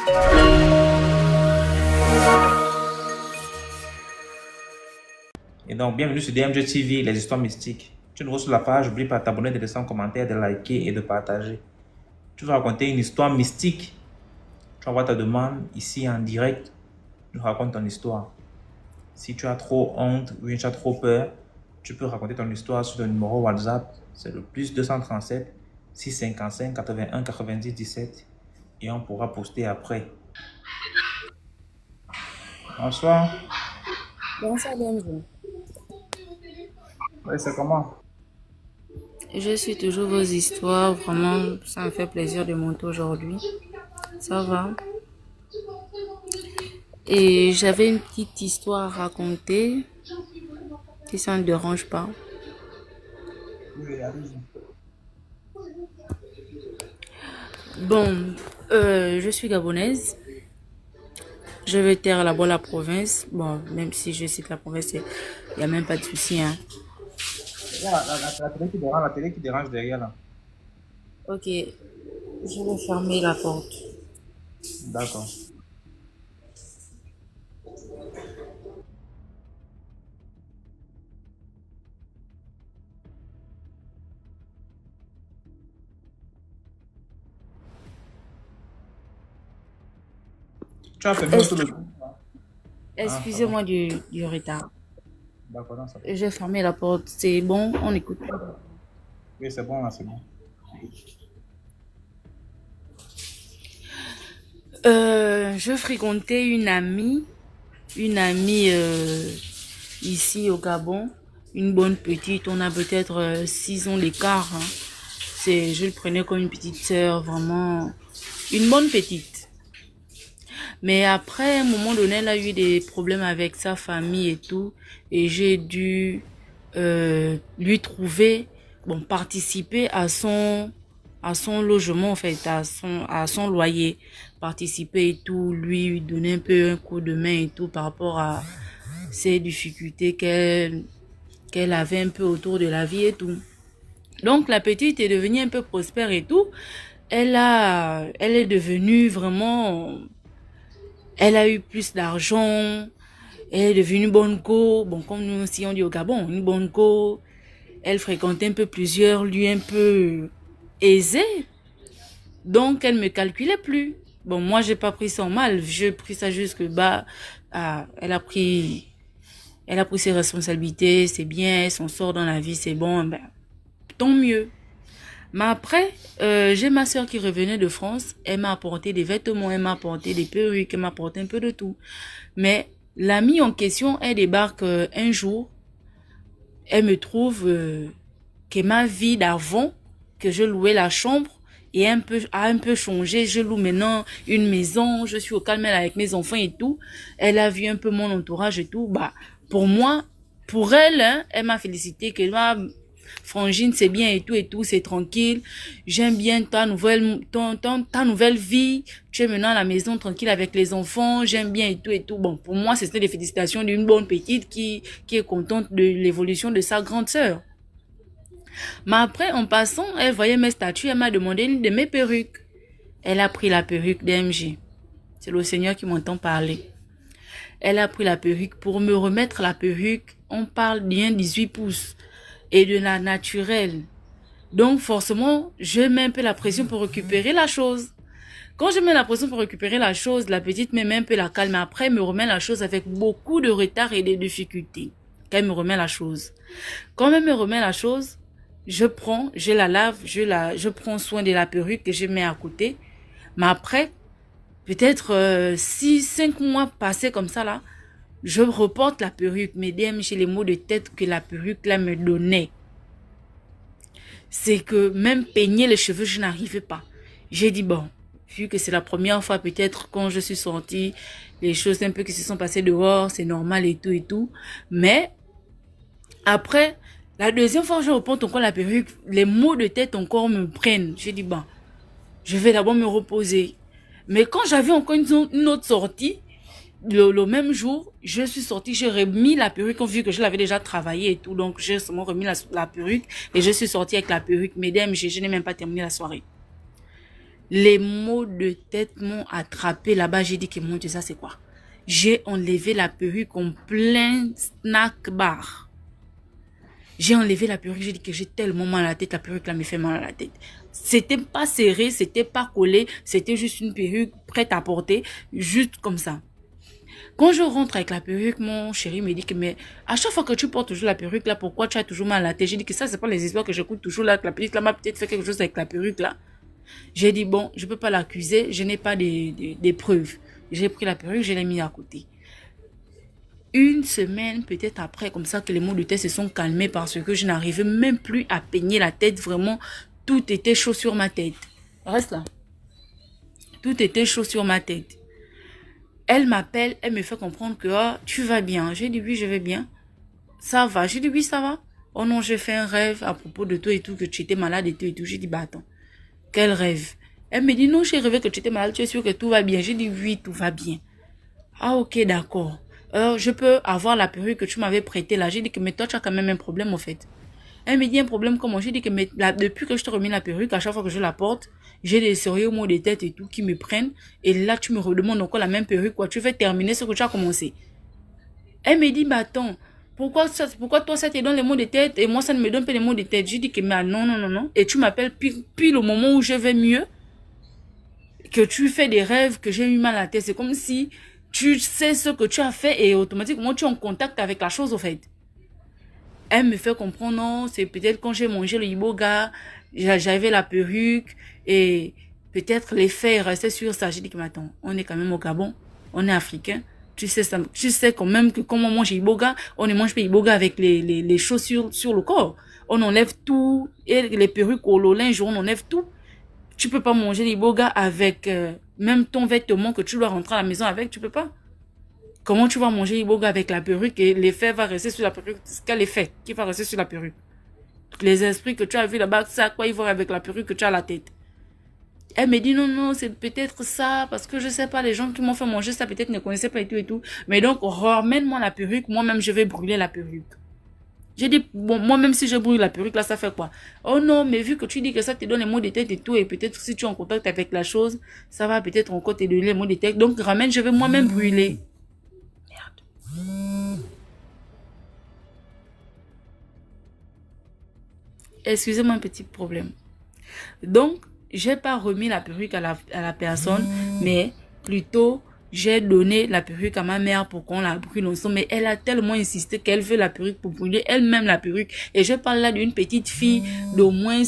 Et donc, bienvenue sur DMG TV, les histoires mystiques. Tu es nouveau sur la page, n'oublie pas de t'abonner, de laisser un commentaire, de liker et de partager. Tu vas raconter une histoire mystique. Tu envoies ta demande ici en direct. Tu racontes ton histoire. Si tu as trop honte ou tu as trop peur, tu peux raconter ton histoire sur le numéro WhatsApp. C'est le plus 237 655 81 90 17 et on pourra poster après. Bonsoir. Bonsoir, bienvenue. Oui, c'est comment? Je suis toujours vos histoires. Vraiment, ça me fait plaisir de monter aujourd'hui. Ça va. Et j'avais une petite histoire à raconter, si ça ne dérange pas. Oui, allez-y. Bon, je suis gabonaise. Je vais taire là-bas la province. Bon, même si je cite la province, il n'y a même pas de souci, hein. La télé qui dérange derrière là. Ok, je vais fermer la porte. D'accord. Tu as fermé tout le coup. Excusez-moi du retard. D'accord, non, ça va. J'ai fermé la porte. C'est bon, on écoute. Oui, c'est bon là, c'est bon. Je fréquentais une amie ici au Gabon, une bonne petite, on a peut-être 6 ans d'écart, hein. Je le prenais comme une petite sœur, vraiment une bonne petite. Mais après, à un moment donné, elle a eu des problèmes avec sa famille et tout, et j'ai dû lui trouver, bon, participer à son logement, en fait, à son loyer, participer et tout, lui donner un peu un coup de main et tout par rapport à ses difficultés qu'elle avait un peu autour de la vie et tout. Donc la petite est devenue un peu prospère et tout. Elle est devenue vraiment, elle a eu plus d'argent, elle est devenue une bonne go, bon comme nous aussi on dit au Gabon, une bonne go. Elle fréquentait un peu plusieurs lieux un peu aisés. Donc, elle me calculait plus. Bon, moi, j'ai pas pris ça en mal. J'ai pris ça juste que, elle a pris ses responsabilités, c'est bien, elle s'en sort dans la vie, c'est bon, ben, tant mieux. Mais après, j'ai ma soeur qui revenait de France, elle m'a apporté des vêtements, elle m'a apporté des perruques, elle m'a apporté un peu de tout. Mais l'amie en question, elle débarque un jour, elle me trouve que ma vie d'avant, que je louais la chambre, a un peu changé. Je loue maintenant une maison, je suis au calme avec mes enfants et tout. Elle a vu un peu mon entourage et tout. Bah, pour moi, pour elle, hein, elle m'a félicité que Frangine, c'est bien et tout, c'est tranquille. J'aime bien ta nouvelle vie. Tu es maintenant à la maison tranquille avec les enfants. J'aime bien et tout. Bon, pour moi, c'était des félicitations d'une bonne petite qui est contente de l'évolution de sa grande sœur. Mais après, en passant, elle voyait mes statuts, elle m'a demandé une de mes perruques. Elle a pris la perruque d'MG. C'est le Seigneur qui m'entend parler. Elle a pris la perruque pour me remettre la perruque. On parle bien 18 pouces et de la naturelle. Donc forcément, je mets un peu la pression pour récupérer la chose. Quand je mets la pression pour récupérer la chose, la petite me met un peu la calme. Après, elle me remet la chose avec beaucoup de retard et de difficultés. Quand elle me remet la chose. Quand elle me remet la chose, je la lave, je prends soin de la perruque que je mets à côté. Mais après, peut-être 5 mois passés comme ça là, je reporte la perruque. Mais DM, j'ai les maux de tête que la perruque là me donnait. C'est que même peigner les cheveux, je n'arrivais pas. J'ai dit bon, vu que c'est la première fois peut-être quand je suis sortie, les choses un peu qui se sont passées dehors, c'est normal et tout. Mais après, la deuxième fois, je reporte encore la perruque. Les maux de tête encore me prennent. J'ai dit, bon, je vais d'abord me reposer. Mais quand j'avais encore une autre sortie, le même jour, je suis sortie, j'ai remis la perruque, vu que je l'avais déjà travaillé et tout. Donc, j'ai seulement remis la perruque et je suis sortie avec la perruque. Mesdames, je n'ai même pas terminé la soirée. Les maux de tête m'ont attrapé là-bas. J'ai dit que mon Dieu, ça c'est quoi? J'ai enlevé la perruque en plein snack bar. J'ai enlevé la perruque. J'ai dit que j'ai tellement mal à la tête. La perruque là me fait mal à la tête. C'était pas serré, c'était pas collé. C'était juste une perruque prête à porter. Juste comme ça. Quand je rentre avec la perruque, mon chéri me dit que mais à chaque fois que tu portes toujours la perruque là, pourquoi tu as toujours mal à la tête? J'ai dit que ça, c'est pas les histoires que j'écoute toujours là, que la petite là m'a peut-être fait quelque chose avec la perruque là. J'ai dit, bon, je peux pas l'accuser, je n'ai pas des preuves. J'ai pris la perruque, je l'ai mis à côté. Une semaine peut-être après, comme ça que les maux de tête se sont calmés parce que je n'arrivais même plus à peigner la tête. Vraiment, tout était chaud sur ma tête. Reste là. Tout était chaud sur ma tête. Elle m'appelle, elle me fait comprendre que oh, tu vas bien. J'ai dit, oui, je vais bien. Ça va. J'ai dit, oui, ça va. Oh non, j'ai fait un rêve à propos de toi et tout, que tu étais malade et tout et tout. J'ai dit, bah attends. Quel rêve? Elle me dit, non, j'ai rêvé que tu étais malade, tu es sûr que tout va bien? J'ai dit, oui, tout va bien. Ah, ok, d'accord. Je peux avoir la perruque que tu m'avais prêtée là. J'ai dit que, mais toi, tu as quand même un problème, au fait. Elle me dit, un problème comment? J'ai dit que, mais depuis que je te remis la perruque, à chaque fois que je la porte, j'ai des sérieux maux de tête et tout qui me prennent. Et là, tu me redemandes encore la même perruque, quoi. Tu veux terminer ce que tu as commencé. Elle me dit, bah attends, pourquoi toi ça te donne les maux de tête et moi ça ne me donne pas les maux de tête? Je dis que, mais non, non, non, non. Et tu m'appelles puis au moment où je vais mieux, que tu fais des rêves, que j'ai eu mal à la tête. C'est comme si tu sais ce que tu as fait et automatiquement tu es en contact avec la chose, au fait. Elle me fait comprendre, non, c'est peut-être quand j'ai mangé le iboga, j'avais la perruque et peut-être l'effet restait sur ça. J'ai dit que, mais attends, on est quand même au Gabon, on est africain. Tu sais quand même que quand on mange iboga, on ne mange pas iboga avec les chaussures sur le corps. On enlève tout, et les perruques au linge, on enlève tout. Tu peux pas manger l'iboga avec même ton vêtement que tu dois rentrer à la maison avec, tu peux pas. Comment tu vas manger l'iboga avec la perruque et l'effet va rester sur la perruque? Quel effet qui va rester sur la perruque? Les esprits que tu as vus là-bas, c'est à quoi ils vont avec la perruque que tu as à la tête? Elle me dit non, non, c'est peut-être ça, parce que je sais pas, les gens qui m'ont fait manger ça peut-être ne connaissaient pas et tout et tout. Mais donc, ramène-moi la perruque, moi-même je vais brûler la perruque. J'ai dit, bon, moi-même si je brûle la perruque, là, ça fait quoi? Oh non, mais vu que tu dis que ça te donne les maux de tête et tout, et peut-être si tu es en contact avec la chose, ça va peut-être encore te donner les maux de tête. Donc, ramène, je vais moi-même brûler. Merde. Excusez-moi un petit problème. Donc, j'ai pas remis la perruque à la personne, mais plutôt, j'ai donné la perruque à ma mère pour qu'on la brûle ensemble. Mais elle a tellement insisté qu'elle veut la perruque pour brûler elle-même la perruque. Et je parle là d'une petite fille d'au moins...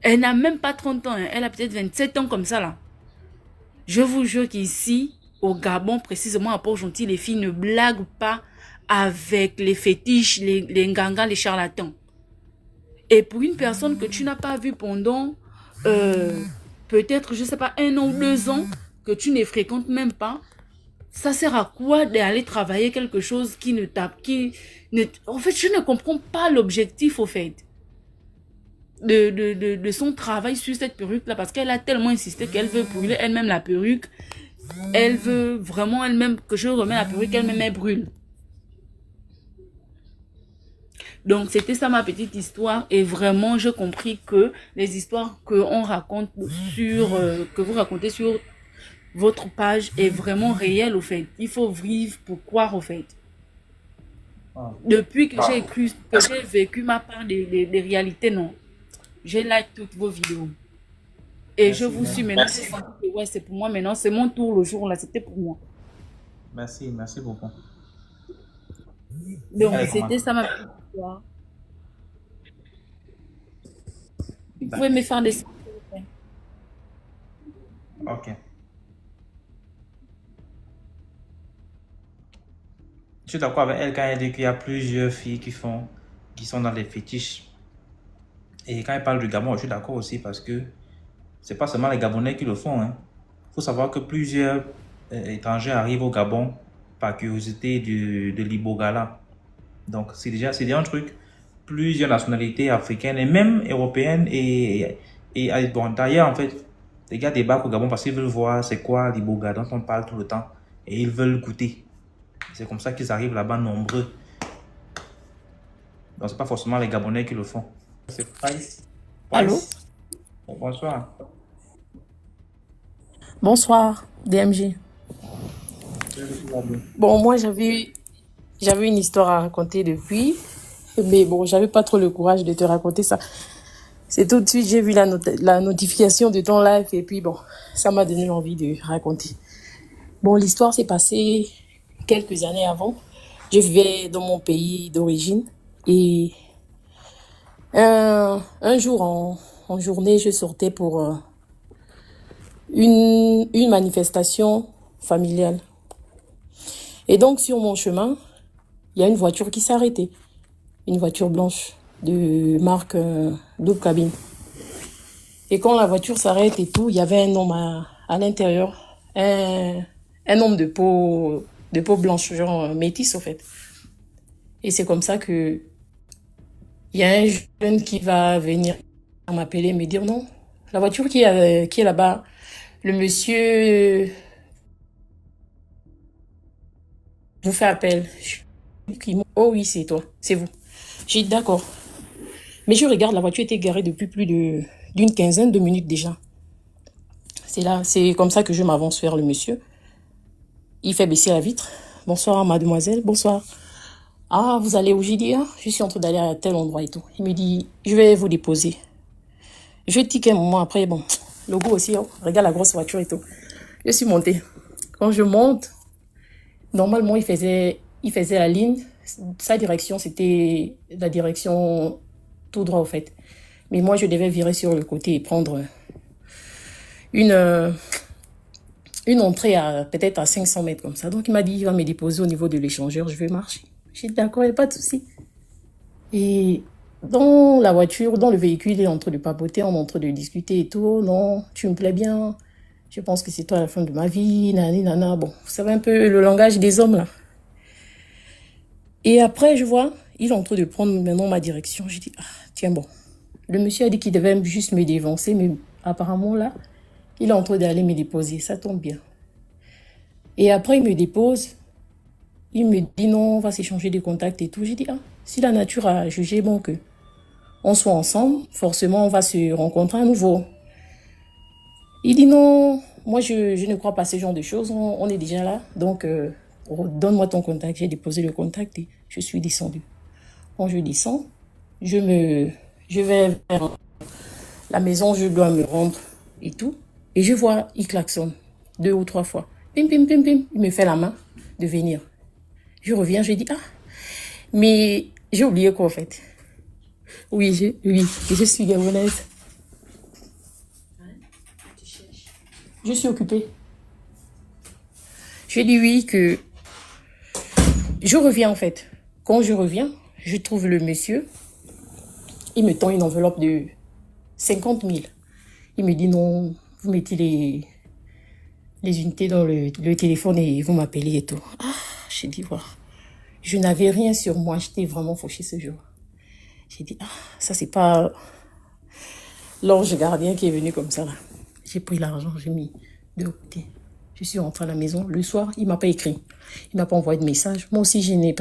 elle n'a même pas 30 ans. Hein. Elle a peut-être 27 ans comme ça là. Je vous jure qu'ici, au Gabon, précisément à Port-Gentil, les filles ne blaguent pas avec les fétiches, les ngangas, les charlatans. Et pour une personne que tu n'as pas vue pendant peut-être, je sais pas, 1 an ou 2 ans, que tu ne fréquentes même pas, ça sert à quoi d'aller travailler quelque chose qui ne tape, en fait, je ne comprends pas l'objectif, au fait, de son travail sur cette perruque-là, parce qu'elle a tellement insisté qu'elle veut brûler elle-même la perruque. Elle veut vraiment elle-même que je remets la perruque, elle-même elle brûle. Donc, c'était ça ma petite histoire. Et vraiment, j'ai compris que les histoires qu'on raconte sur, que vous racontez sur votre page est vraiment réelle, au fait. Il faut vivre pour croire, au fait. Depuis que j'ai cru, que j'ai vécu ma part des réalités, non. J'ai like toutes vos vidéos. Et merci, je vous suis maintenant. Ouais, c'est pour moi maintenant. C'est mon tour le jour là. C'était pour moi. Merci, merci beaucoup. Donc, c'était ça ma petite histoire. Vous pouvez me faire des... Ok. Je suis d'accord avec elle quand elle dit qu'il y a plusieurs filles qui sont dans les fétiches. Et quand elle parle du Gabon, je suis d'accord aussi parce que c'est pas seulement les Gabonais qui le font. Il faut savoir que plusieurs étrangers arrivent au Gabon par curiosité de l'Ibogala. Donc c'est déjà un truc. Plusieurs nationalités africaines et même européennes et bon, d'ailleurs en fait, les gars débarquent au Gabon parce qu'ils veulent voir c'est quoi l'Iboga dont on parle tout le temps et ils veulent goûter. C'est comme ça qu'ils arrivent là-bas nombreux. Donc c'est pas forcément les Gabonais qui le font. C'est Price. Allô? Bonsoir. Bonsoir, DMG. Bon, moi, j'avais une histoire à raconter depuis, mais bon, j'avais pas trop le courage de te raconter ça. C'est tout de suite, j'ai vu la notification de ton live et puis bon, ça m'a donné envie de raconter. Bon, l'histoire s'est passée quelques années avant. Je vivais dans mon pays d'origine et un jour en journée, je sortais pour une manifestation familiale. Et donc, sur mon chemin, il y a une voiture qui s'est arrêtée. Une voiture blanche de marque double cabine. Et quand la voiture s'arrête et tout, il y avait un homme à l'intérieur. Un homme de peau blanche, genre métis, au fait. Et c'est comme ça que il y a un jeune qui va venir m'appeler, me dire non. La voiture qui est là-bas, le monsieur vous fait appel. Oh oui, c'est toi, c'est vous. J'ai dit d'accord. Mais je regarde, la voiture était garée depuis plus d'une quinzaine de minutes déjà. C'est comme ça que je m'avance vers le monsieur. Il fait baisser la vitre. Bonsoir, mademoiselle, bonsoir. Ah, vous allez où? J'ai dit, ah, je suis en train d'aller à tel endroit et tout. Il me dit, je vais vous déposer. Je tique un moment après, bon, le goût aussi, oh, regarde la grosse voiture et tout. Je suis montée. Quand je monte, normalement, il faisait la ligne. Sa direction, c'était la direction tout droit, au fait. Mais moi, je devais virer sur le côté et prendre une entrée peut-être à 500 mètres comme ça. Donc, il m'a dit, il va me déposer au niveau de l'échangeur, je vais marcher. J'ai dit, d'accord, il n'y a pas de souci. Et dans la voiture, dans le véhicule, il est en train de papoter, on est en train de discuter et tout. Oh, non, tu me plais bien. Je pense que c'est toi la femme de ma vie, nani, nana. Bon, vous savez un peu le langage des hommes, là. Et après, je vois, il est en train de prendre maintenant ma direction. J'ai dit, ah, tiens, bon. Le monsieur a dit qu'il devait juste me dévancer, mais apparemment, là, il est en train d'aller me déposer. Ça tombe bien. Et après, il me dépose. Il me dit non, on va s'échanger des contacts et tout. J'ai dit, ah, si la nature a jugé bon que on soit ensemble, forcément, on va se rencontrer à nouveau. Il dit non, moi, je ne crois pas à ce genre de choses. On est déjà là. Donc, donne-moi ton contact. J'ai déposé le contact et je suis descendue. Quand je descends, je vais vers la maison, je dois me rendre et tout. Et je vois, il klaxonne 2 ou 3 fois. Pim, pim, pim, pim. Il me fait la main de venir. Je reviens, je dis, ah, mais j'ai oublié quoi en fait. Oui, je suis gabonaise. Je suis occupée. Je dis oui que je reviens en fait. Quand je reviens, je trouve le monsieur. Il me tend une enveloppe de 50 000. Il me dit non, vous mettez les unités dans le téléphone et vous m'appelez et tout. Ah, j'ai dit, voilà. Je n'avais rien sur moi. J'étais vraiment fauchée ce jour. J'ai dit, ah, ça c'est pas l'ange gardien qui est venu comme ça là. J'ai pris l'argent, j'ai mis de côté. Je suis rentrée à la maison. Le soir, il m'a pas écrit. Il m'a pas envoyé de message. Moi aussi, je n'ai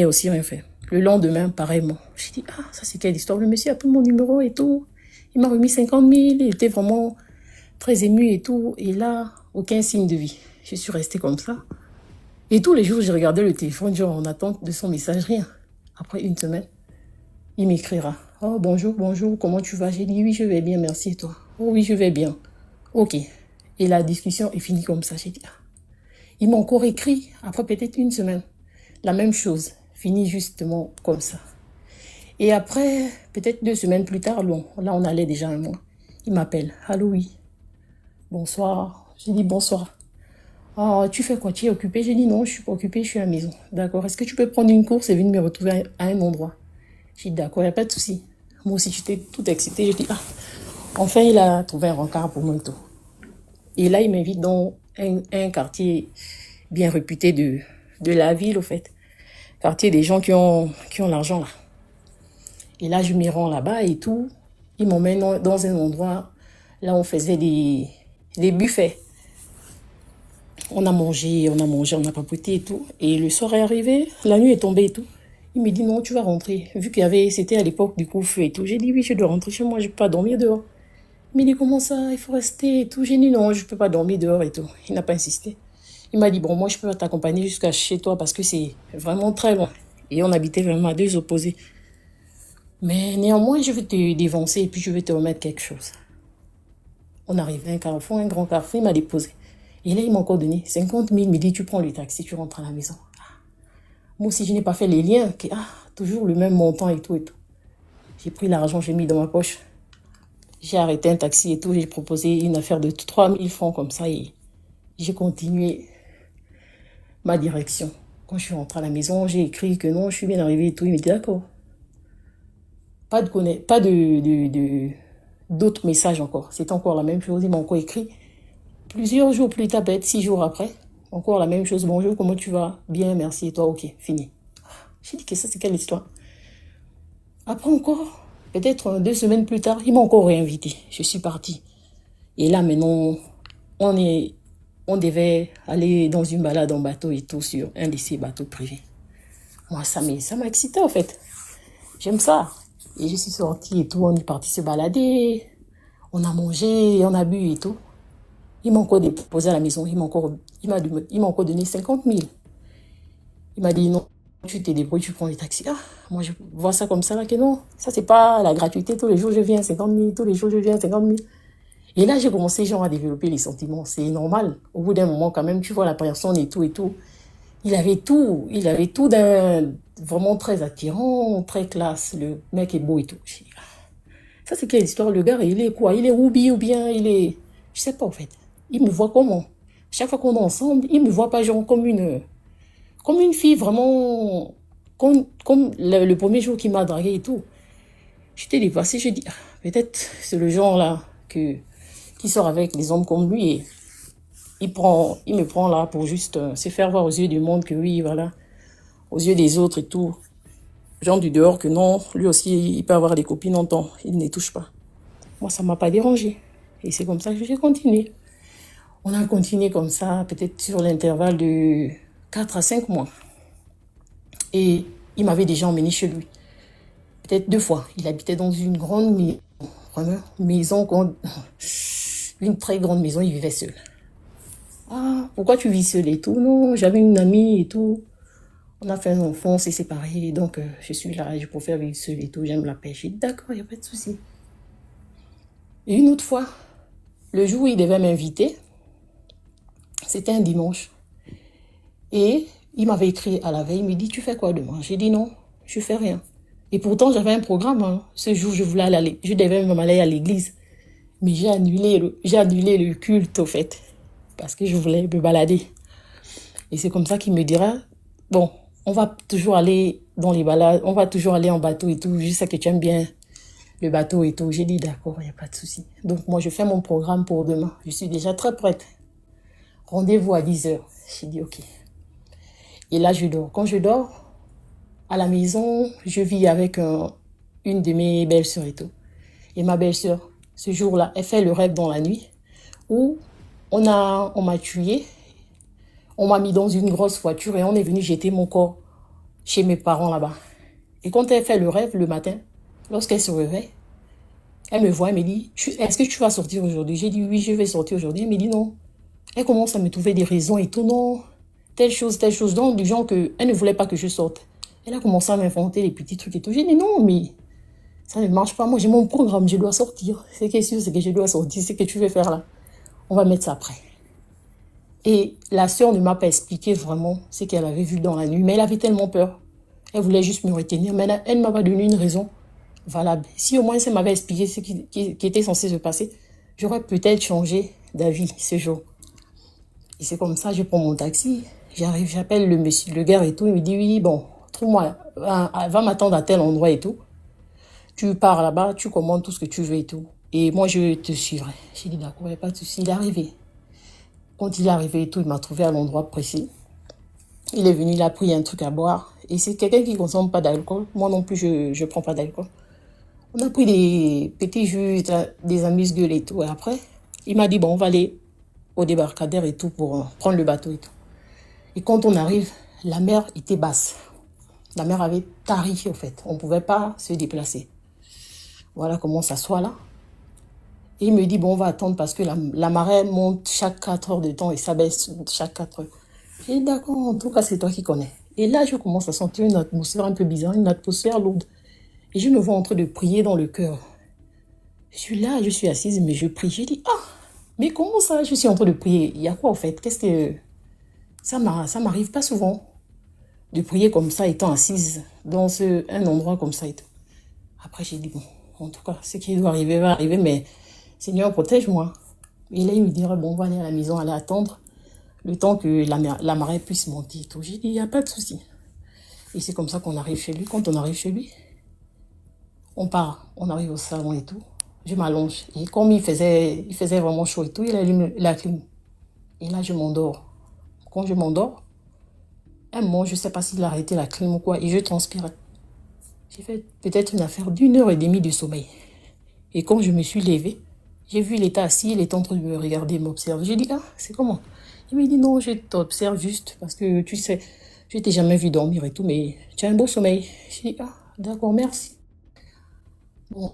aussi rien fait. Le lendemain, pareillement. J'ai dit, ah, ça c'est quelle histoire? Le monsieur a pris mon numéro et tout. Il m'a remis 50 000. Il était vraiment très ému et tout. Et là, aucun signe de vie. Je suis restée comme ça. Et tous les jours, j'ai regardé le téléphone, genre en attente de son message, rien. Après une semaine, il m'écrira. Oh, bonjour, comment tu vas? J'ai dit, oui, je vais bien, merci, et toi? Oh, oui, je vais bien. Ok. Et la discussion est finie comme ça. J'ai dit, ah. Il m'a encore écrit, après peut-être une semaine. La même chose, fini justement comme ça. Et après, peut-être 2 semaines plus tard, bon, là, on allait déjà un mois. Il m'appelle. Allô, oui. Bonsoir. J'ai dit, bonsoir. Ah, tu fais quoi? Tu es occupé? J'ai dit non, je suis pas occupée, je suis à la maison. D'accord. Est-ce que tu peux prendre une course et venir me retrouver à un endroit? J'ai dit d'accord, il n'y a pas de souci. Moi aussi, j'étais toute excitée. J'ai dit, ah, enfin, il a trouvé un rencard pour moi et tout. Et là, il m'invite dans un quartier bien réputé de la ville, au fait. Quartier des gens qui ont l'argent, là. Et là, je m'y rends là-bas et tout. Il m'emmène dans un endroit, là, on faisait des buffets. On a mangé, on a papoté et tout. Et le soir est arrivé, la nuit est tombée et tout. Il me dit non, tu vas rentrer. Vu c'était à l'époque du coup feu et tout. J'ai dit oui, je dois rentrer chez moi, je ne peux pas dormir dehors. Il m'a dit, comment ça, il faut rester et tout. J'ai dit, non, je peux pas dormir dehors et tout. Il n'a pas insisté. Il m'a dit, bon, moi, je peux t'accompagner jusqu'à chez toi parce que c'est vraiment très loin. Et on habitait vraiment à deux opposés. Mais néanmoins, je vais te dévancer et puis je vais te remettre quelque chose. On arrive à un carrefour, un grand carrefour, il m'a déposé. Et là, il m'a encore donné 50 000. Il me dit, tu prends le taxi, tu rentres à la maison. Moi aussi, je n'ai pas fait les liens. Toujours le même montant et tout et tout. J'ai pris l'argent, j'ai mis dans ma poche. J'ai arrêté un taxi et tout. J'ai proposé une affaire de 3 000 francs comme ça et j'ai continué ma direction. Quand je suis rentrée à la maison, j'ai écrit que non, je suis bien arrivée et tout. Il me dit d'accord. Pas d'autres messages encore. C'est encore la même chose. Il m'a encore écrit. Plusieurs jours plus tard, peut-être 6 jours après, encore la même chose. Bonjour, comment tu vas? Bien, merci. Et toi, ok, fini. J'ai dit que ça, c'est quelle histoire? Après encore, peut-être 2 semaines plus tard, il m'a encore réinvité. Je suis partie. Et là, maintenant, on devait aller dans une balade en bateau et tout sur un de ces bateaux privés. Moi, ça m'a excité en fait. J'aime ça. Et je suis sortie et tout, on est parti se balader. On a mangé, on a bu et tout. Il m'a encore déposé à la maison. Il m'a encore donné 50 000. Il m'a dit non, tu te débrouilles, tu prends les taxis. Moi je vois ça comme ça là que non. Ça c'est pas la gratuité. Tous les jours je viens 50 000. Tous les jours je viens 50 000. Et là j'ai commencé genre à développer les sentiments. C'est normal. Au bout d'un moment quand même, tu vois la personne et tout et tout. Il avait tout d'un vraiment très attirant, très classe. Le mec est beau et tout. Ça c'est quelle histoire? Le gars il est quoi? Il est roubi ou bien il est... Je sais pas en fait. Il me voit comment? Chaque fois qu'on est ensemble, il me voit pas genre comme une fille vraiment... Comme le premier jour qu'il m'a dragué et tout. J'étais dépassée, je dis, peut-être c'est le genre là qui sort avec des hommes comme lui et il me prend là pour juste se faire voir aux yeux du monde que oui, voilà, aux yeux des autres et tout. Genre du dehors que non, lui aussi, il peut avoir des copines en temps, il ne les touche pas. Moi, ça m'a pas dérangé. Et c'est comme ça que j'ai continué. On a continué comme ça, peut-être sur l'intervalle de 4 à 5 mois. Et il m'avait déjà emmené chez lui. Peut-être 2 fois. Il habitait dans une grande maison. Vraiment, une très grande maison, il vivait seul. Pourquoi tu vis seul et tout? Non, j'avais une amie et tout. On a fait un enfant, on s'est séparés. Donc, je suis là, je préfère vivre seul et tout. J'aime la pêche. J'ai dit, d'accord, il n'y a pas de souci. Et une autre fois, le jour où il devait m'inviter, c'était un dimanche. Et il m'avait écrit à la veille, il me dit, tu fais quoi demain? J'ai dit non, je fais rien. Et pourtant, j'avais un programme. Ce jour, je devais même aller à l'église. Mais j'ai annulé le culte, au fait. Parce que je voulais me balader. Et c'est comme ça qu'il me dira, bon, on va toujours aller dans les balades, on va toujours aller en bateau et tout. Je sais que tu aimes bien le bateau et tout. J'ai dit, d'accord, il n'y a pas de souci. Donc, moi, je fais mon programme pour demain. Je suis déjà très prête. Rendez-vous à 10h. J'ai dit, ok. Et là, je dors. Quand je dors, à la maison, je vis avec une de mes belles-sœurs et tout. Et ma belle-sœur, ce jour-là, elle fait le rêve dans la nuit où on m'a tué, on m'a mis dans une grosse voiture et on est venu jeter mon corps chez mes parents là-bas. Et quand elle fait le rêve le matin, lorsqu'elle se réveille, elle me voit, elle me dit, est-ce que tu vas sortir aujourd'hui? J'ai dit, oui, je vais sortir aujourd'hui. Elle me dit, non. Elle commence à me trouver des raisons et tout, non, telle chose, donc du genre qu'elle ne voulait pas que je sorte. Elle a commencé à m'inventer les petits trucs et tout. J'ai dit, non, mais ça ne marche pas. Moi, j'ai mon programme, je dois sortir. C'est que sûr, c'est que je dois sortir. C'est ce que tu veux faire là. On va mettre ça après. Et la sœur ne m'a pas expliqué vraiment ce qu'elle avait vu dans la nuit, mais elle avait tellement peur. Elle voulait juste me retenir, mais elle ne m'a pas donné une raison valable. Si au moins elle m'avait expliqué ce qui était censé se passer, j'aurais peut-être changé d'avis ce jour. Et c'est comme ça, je prends mon taxi, j'arrive, j'appelle le monsieur, le gars et tout, il me dit, oui, bon, trouve-moi, va m'attendre à tel endroit et tout. Tu pars là-bas, tu commandes tout ce que tu veux et tout. Et moi, je te suivrai. J'ai dit, d'accord, il n'y a pas de souci. Il est arrivé. Quand il est arrivé et tout, il m'a trouvé à l'endroit précis. Il est venu, il a pris un truc à boire. Et c'est quelqu'un qui ne consomme pas d'alcool. Moi non plus, je ne prends pas d'alcool. On a pris des petits jus, des amuse-gueules et tout. Et après, il m'a dit, bon, on va aller au débarcadère et tout pour prendre le bateau et tout. Et quand on arrive, la mer était basse. La mer avait tari, en fait. On ne pouvait pas se déplacer. Voilà comment ça soit là. Et il me dit, bon, on va attendre parce que la marée monte chaque 4 heures de temps et ça baisse chaque 4 heures. J'ai dit, d'accord, en tout cas, c'est toi qui connais. Et là, je commence à sentir une atmosphère un peu bizarre, une atmosphère lourde. Et je me vois en train de prier dans le cœur. Je suis là, je suis assise, mais je prie. J'ai dit, ah, mais comment ça, je suis en train de prier? Il y a quoi, en fait? Qu'est-ce que... Ça m'arrive pas souvent de prier comme ça, étant assise dans un endroit comme ça et tout. Après, j'ai dit, bon, en tout cas, ce qui doit arriver va arriver, mais Seigneur, protège-moi. Et là, il me dira, bon, on va aller à la maison, aller attendre le temps que la marée puisse monter et tout. J'ai dit, il n'y a pas de souci. Et c'est comme ça qu'on arrive chez lui. Quand on arrive chez lui, on part, on arrive au salon et tout. Je m'allonge. Et comme il faisait vraiment chaud et tout, il allume la clim. Et là, je m'endors. Quand je m'endors, un moment, je ne sais pas s'il a arrêté la clim ou quoi, et je transpirais. J'ai fait peut-être une affaire d'1 heure et demie de sommeil. Et quand je me suis levée, j'ai vu il était assis, il était en train de me regarder, m'observer. J'ai dit, ah, c'est comment? Il m'a dit, non, je t'observe juste parce que tu sais, je t'ai jamais vu dormir et tout, mais tu as un beau sommeil. J'ai dit, ah, d'accord, merci. Bon,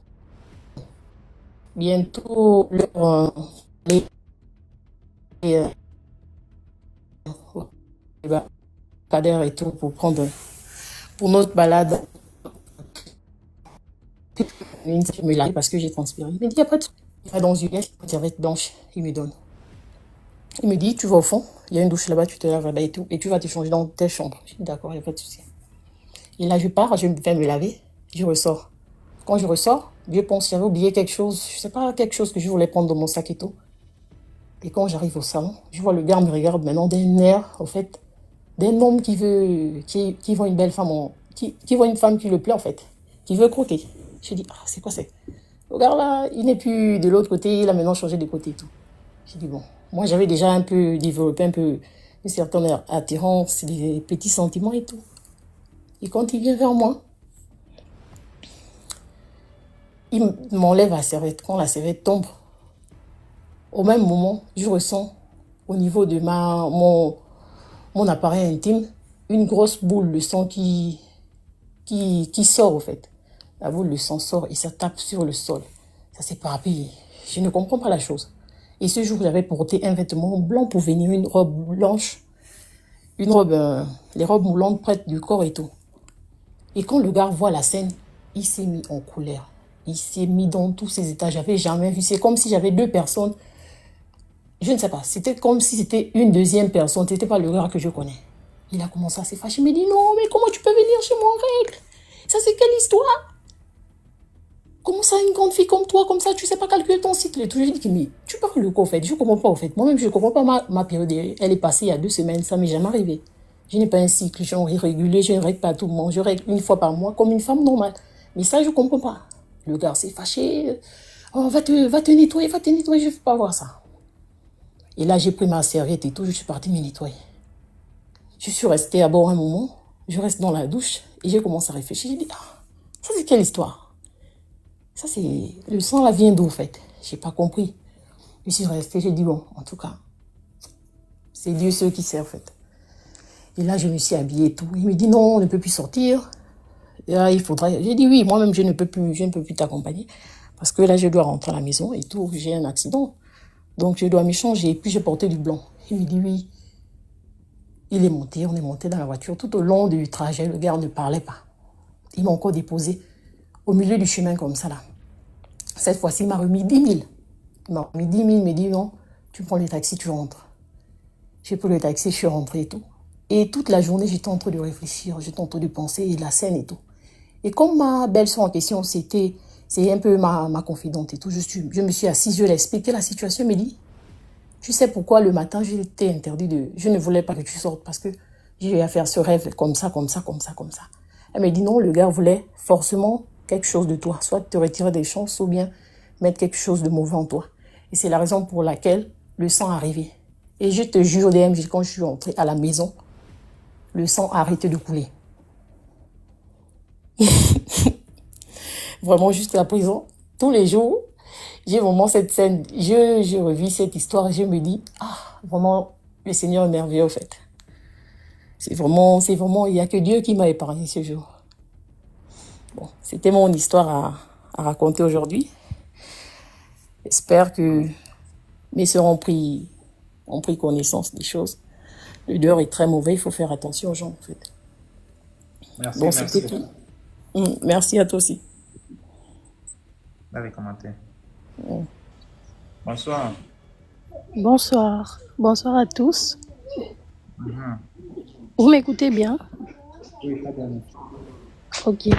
bientôt, les, les, Kader et tout pour notre balade. Je me lave parce que j'ai transpiré. Il me dit, il n'y a pas de... Il va dans une serviette blanche, il me donne. Il me dit, tu vas au fond, il y a une douche là-bas, tu te laves là-bas et tout, et tu vas te changer dans telle chambre. Je dis, d'accord, il n'y a pas de souci. Et là, je pars, je vais me laver, je ressors. Quand je ressors, je pense que j'avais oublié quelque chose, je sais pas, quelque chose que je voulais prendre dans mon sac et tout. Et quand j'arrive au salon, je vois le gars me regarde maintenant d'un air, en fait, d'un homme qui voit une belle femme, qui voit une femme qui le plaît, en fait, qui veut croquer. Je dis, ah, c'est quoi c'est? Le gars là, il n'est plus de l'autre côté, il a maintenant changé de côté et tout. J'ai dit, bon, moi j'avais déjà un peu développé un peu une certaine attirance, des petits sentiments et tout. Et quand il vient vers moi, il m'enlève la serviette. Quand la serviette tombe, au même moment, je ressens au niveau de mon appareil intime une grosse boule de sang qui sort en fait. La boule de sang sort et ça tape sur le sol. Ça s'éparpille. Je ne comprends pas la chose. Et ce jour, j'avais porté un vêtement blanc pour venir, une robe blanche, une robe, les robes moulantes près du corps et tout. Et quand le gars voit la scène, il s'est mis en colère. Il s'est mis dans tous ses états. J'avais jamais vu. C'est comme si j'avais deux personnes. Je ne sais pas. C'était comme si c'était une deuxième personne. C'était pas le gars que je connais. Il a commencé à se fâcher. Il m'a dit, non, mais comment tu peux venir chez moi en règle? Ça, c'est quelle histoire? Comment ça, une grande fille comme toi, comme ça, tu sais pas calculer ton cycle et tout. Je dis, mais tu parles de quoi, en fait? Je comprends pas, en fait. Moi-même, je comprends pas ma période. Elle est passée il y a 2 semaines. Ça m'est jamais arrivé. Je n'ai pas un cycle, genre irrégulier. Je ne règle pas tout le monde. Je règle une fois par mois, comme une femme normale. Mais ça, je comprends pas. Le gars s'est fâché. Oh, va te nettoyer, je ne veux pas voir ça. Et là, j'ai pris ma serviette et tout. Je suis partie me nettoyer. Je suis restée à bord un moment. Je reste dans la douche et j'ai commencé à réfléchir. J'ai dit, ah, ça, c'est quelle histoire? Ça, c'est... Le sang, là, vient d'où, en fait? J'ai pas compris. Je suis restée, j'ai dit, bon, en tout cas, c'est Dieu ceux qui sait, en fait. Et là, je me suis habillée et tout. Il me dit, non, on ne peut plus sortir. Et là, il faudrait... J'ai dit, oui, moi-même, je ne peux plus t'accompagner. Parce que là, je dois rentrer à la maison et tout. J'ai un accident. Donc, je dois m'échanger. Et puis, j'ai porté du blanc. Il me dit, oui. Il est monté, on est monté dans la voiture. Tout au long du trajet, le gars ne parlait pas. Il m'a encore déposé au milieu du chemin comme ça, là. Cette fois-ci, il m'a remis 10 000. Il m'a remis 10 000, il m'a dit, non, tu prends le taxi, tu rentres. J'ai pris le taxi, je suis rentrée et tout. Et toute la journée, j'étais en train de réfléchir, j'étais en train de penser, et la scène et tout. Et comme ma belle-sœur en question, c'est un peu ma confidente et tout, je me suis assise, je lui ai expliqué la situation, elle m'a dit, tu sais pourquoi le matin, j'étais interdit je ne voulais pas que tu sortes parce que j'ai eu à faire ce rêve comme ça. Elle m'a dit non, le gars voulait forcément quelque chose de toi, soit te retirer des chances ou bien mettre quelque chose de mauvais en toi. Et c'est la raison pour laquelle le sang est arrivé. Et je te jure, DM, quand je suis rentrée à la maison, le sang a arrêté de couler. Vraiment, jusqu'à présent, tous les jours, j'ai vraiment cette scène, je revis cette histoire et je me dis, ah, vraiment, le Seigneur est merveilleux, en fait. C'est vraiment, il n'y a que Dieu qui m'a épargné ce jour. Bon, c'était mon histoire à raconter aujourd'hui. J'espère que mes sœurs ont pris connaissance des choses. Le dehors est très mauvais, il faut faire attention aux gens, en fait. Merci, Bon, c'était merci. tout. Merci à toi aussi. Dans les commentaires. Bonsoir. Bonsoir. Bonsoir à tous. Mhm. Vous m'écoutez bien? Oui, très bien. Ok.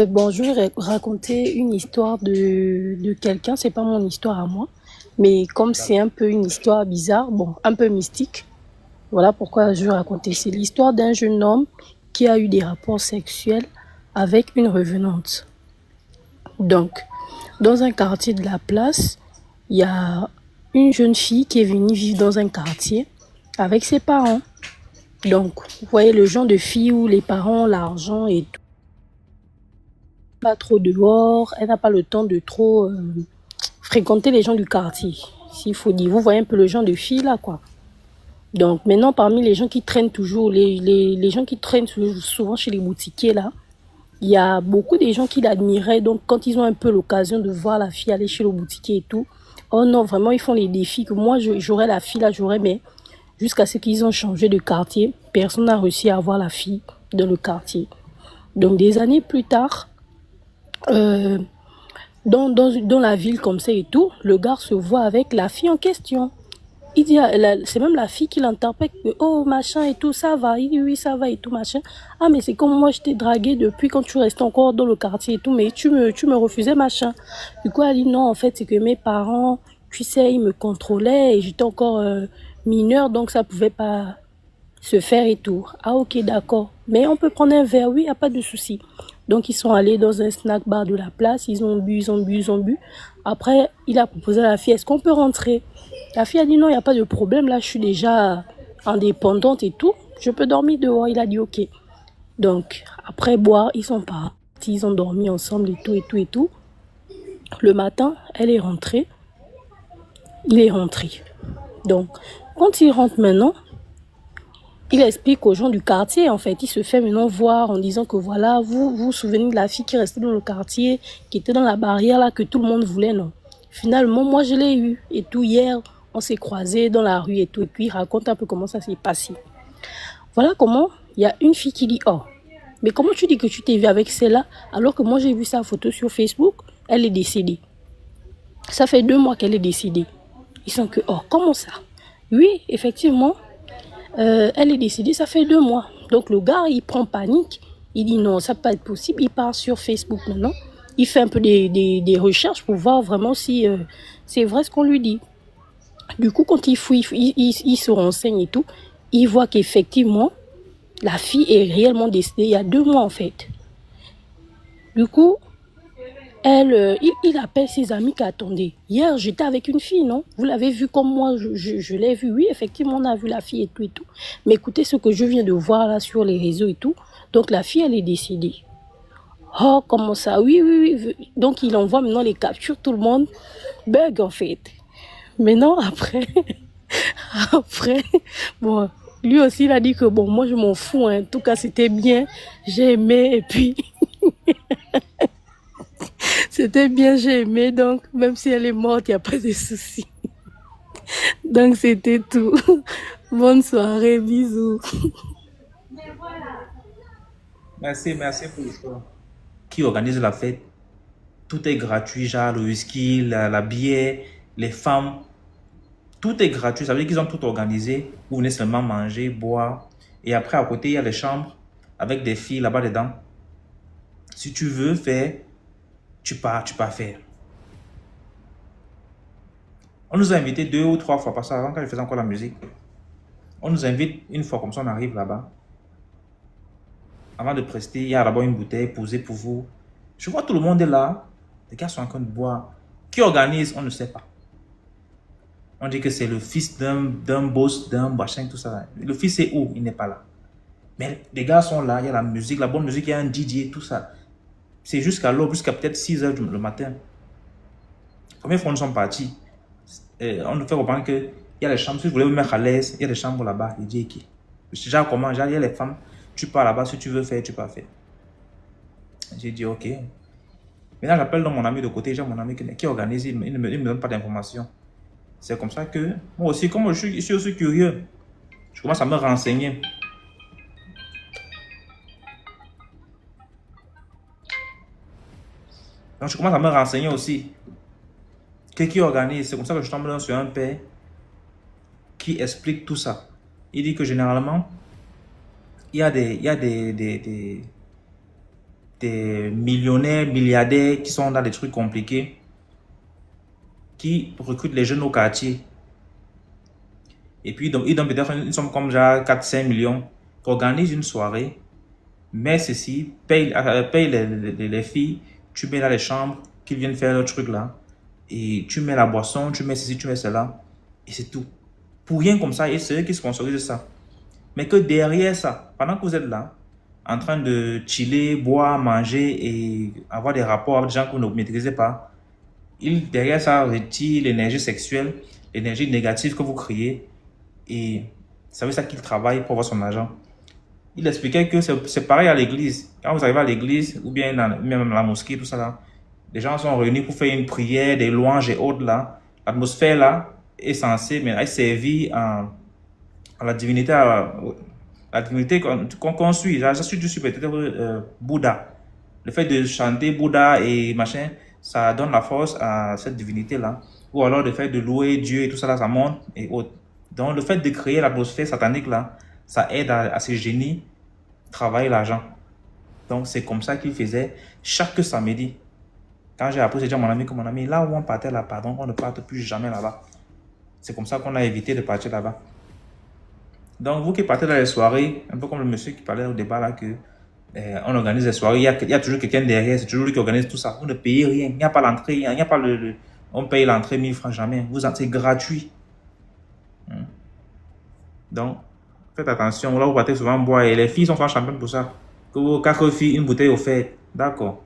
Bon, je vais raconter une histoire de quelqu'un. C'est pas mon histoire à moi. Mais comme c'est un peu une histoire bizarre, bon, un peu mystique, voilà pourquoi je vais raconter. C'est l'histoire d'un jeune homme qui a eu des rapports sexuels avec une revenante. Donc, dans un quartier de la place, il y a une jeune fille qui est venue vivre dans un quartier avec ses parents. Donc, vous voyez le genre de fille où les parents ont l'argent et tout. Pas trop dehors, elle n'a pas le temps de trop fréquenter les gens du quartier. S'il faut dire, vous voyez un peu le genre de fille là, quoi. Donc, maintenant, parmi les gens qui traînent toujours, les gens qui traînent souvent chez les boutiquiers là, il y a beaucoup de gens qui l'admiraient. Donc, quand ils ont un peu l'occasion de voir la fille aller chez le boutiquier et tout, oh non, vraiment, ils font les défis que moi, j'aurais la fille là, j'aurais, mais jusqu'à ce qu'ils ont changé de quartier, personne n'a réussi à avoir la fille dans le quartier. Donc, des années plus tard, dans la ville comme ça et tout, le gars se voit avec la fille en question. Il dit, c'est même la fille qui l'interpelle, oh machin et tout, ça va. Il dit oui, ça va et tout, machin. Ah, mais c'est comme moi, je t'ai dragué depuis quand tu restais encore dans le quartier et tout, mais tu me refusais, machin. Du coup, elle dit non, en fait, c'est que mes parents, tu sais, ils me contrôlaient et j'étais encore mineure, donc ça pouvait pas se faire et tout. Ah, ok, d'accord. Mais on peut prendre un verre, oui, il n'y a pas de souci. Donc, ils sont allés dans un snack bar de la place, ils ont bu, ils ont bu, ils ont bu. Après, il a proposé à la fille, est-ce qu'on peut rentrer? La fille a dit non, il n'y a pas de problème, là, je suis déjà indépendante et tout. Je peux dormir dehors. Il a dit ok. Donc, après boire, ils sont partis, ils ont dormi ensemble et tout, et tout, et tout. Le matin, elle est rentrée. Il est rentré. Donc, quand il rentre maintenant, il explique aux gens du quartier, en fait. Il se fait maintenant voir en disant que voilà, vous vous souvenez de la fille qui restait dans le quartier, qui était dans la barrière là, que tout le monde voulait, non. Finalement, moi, je l'ai eu. Et tout, hier, on s'est croisés dans la rue et tout. Et puis, il raconte un peu comment ça s'est passé. Voilà comment il y a une fille qui dit, oh, mais comment tu dis que tu t'es vu avec celle-là, alors que moi, j'ai vu sa photo sur Facebook, elle est décédée. Ça fait 2 mois qu'elle est décédée. Ils sont que, oh, comment ça? Oui, effectivement, elle est décédée, ça fait 2 mois. Donc le gars, il prend panique. Il dit non, ça peut pas être possible. Il part sur Facebook maintenant. Il fait un peu des recherches pour voir vraiment si c'est vrai ce qu'on lui dit. Du coup, quand il fouille, il se renseigne et tout. Il voit qu'effectivement, la fille est réellement décédée il y a 2 mois en fait. Du coup, il appelle ses amis qui attendaient. Hier, j'étais avec une fille, non? Vous l'avez vu comme moi, je l'ai vue. Oui, effectivement, on a vu la fille et tout et tout. Mais écoutez ce que je viens de voir là sur les réseaux et tout. Donc, la fille, elle est décédée. Oh, comment ça? Oui, oui, oui. Donc, il envoie maintenant les captures. Tout le monde bug, en fait. Maintenant, après, bon, lui aussi, il a dit que bon, moi, je m'en fous. Hein. En tout cas, c'était bien. J'ai aimé. Et puis... C'était bien, j'ai aimé, donc même si elle est morte, il n'y a pas de souci. Donc c'était tout. Bonne soirée, bisous. Merci, merci pour l'histoire. Qui organise la fête? Tout est gratuit, genre le whisky, la bière, les femmes. Tout est gratuit. Ça veut dire qu'ils ont tout organisé. Vous venez seulement manger, boire. Et après, à côté, il y a les chambres avec des filles là-bas dedans. Si tu veux faire, tu pars faire. On nous a invités 2 ou 3 fois, parce que avant, quand je faisais encore la musique, on nous invite une fois, comme ça on arrive là-bas. Avant de prester, il y a là-bas une bouteille posée pour vous. Je vois tout le monde est là. Les gars sont en train de boire. Qui organise? On ne sait pas. On dit que c'est le fils d'un boss, d'un machin, tout ça. Le fils est où? Il n'est pas là. Mais les gars sont là, il y a la musique, la bonne musique, il y a un DJ, tout ça. C'est jusqu'à l'aube, jusqu'à peut-être 6 h le matin. La première fois, nous sommes partis. On nous fait comprendre qu'il y a les chambres. Si vous voulez vous mettre à l'aise, il y a des chambres là-bas. Il dit, ok. Déjà, comment? Déjà, il y a les femmes. Tu pars là-bas, si tu veux faire, tu peux faire. J'ai dit, ok. Maintenant, j'appelle mon ami de côté, j'ai mon ami qui organise, il ne me donne pas d'informations. C'est comme ça que, moi aussi, comme je suis aussi curieux, je commence à me renseigner. Donc, je commence à me renseigner aussi. Qui organise? C'est comme ça que je tombe sur un père qui explique tout ça. Il dit que généralement, il y a des millionnaires, milliardaires qui sont dans des trucs compliqués, qui recrutent les jeunes au quartier. Et puis, ils donnent peut-être une somme comme genre 4-5 millions, qui organisent une soirée, mais ceci, paye les filles, tu mets dans les chambres, qu'ils viennent faire le truc là, et tu mets la boisson, tu mets ceci, tu mets cela, et c'est tout. Pour rien comme ça, et c'est eux qui sponsorisent ça. Mais que derrière ça, pendant que vous êtes là, en train de chiller, boire, manger et avoir des rapports avec des gens que vous ne maîtrisez pas, derrière ça retire l'énergie sexuelle, l'énergie négative que vous créez, et c'est avec ça qu'il travaille pour avoir son argent. Il expliquait que c'est pareil à l'église. Quand vous arrivez à l'église, ou bien même la mosquée, tout ça là, les gens sont réunis pour faire une prière, des louanges et autres là. L'atmosphère là est censée être servie à la divinité, la divinité qu'on suit. Je suis peut-être Bouddha. Le fait de chanter Bouddha et machin, ça donne la force à cette divinité là. Ou alors le fait de louer Dieu et tout ça là, ça monte et autres. Donc le fait de créer l'atmosphère satanique là, ça aide à ces génies travailler l'argent. Donc c'est comme ça qu'il faisait chaque samedi. Quand j'ai appris, j'ai dit à mon ami que mon ami, là où on partait là, pardon, on ne parte plus jamais là-bas. C'est comme ça qu'on a évité de partir là-bas. Donc vous qui partez dans les soirées, un peu comme le monsieur qui parlait au débat là, que on organise des soirées, il y a toujours quelqu'un derrière, c'est toujours lui qui organise tout ça. Vous ne payez rien, il n'y a pas l'entrée, il n'y a pas on paye l'entrée 1000 francs jamais. C'est gratuit. Donc, faites attention, là vous partez souvent boire et les filles sont championnes pour ça. Que vos 4 filles, une bouteille offerte. D'accord.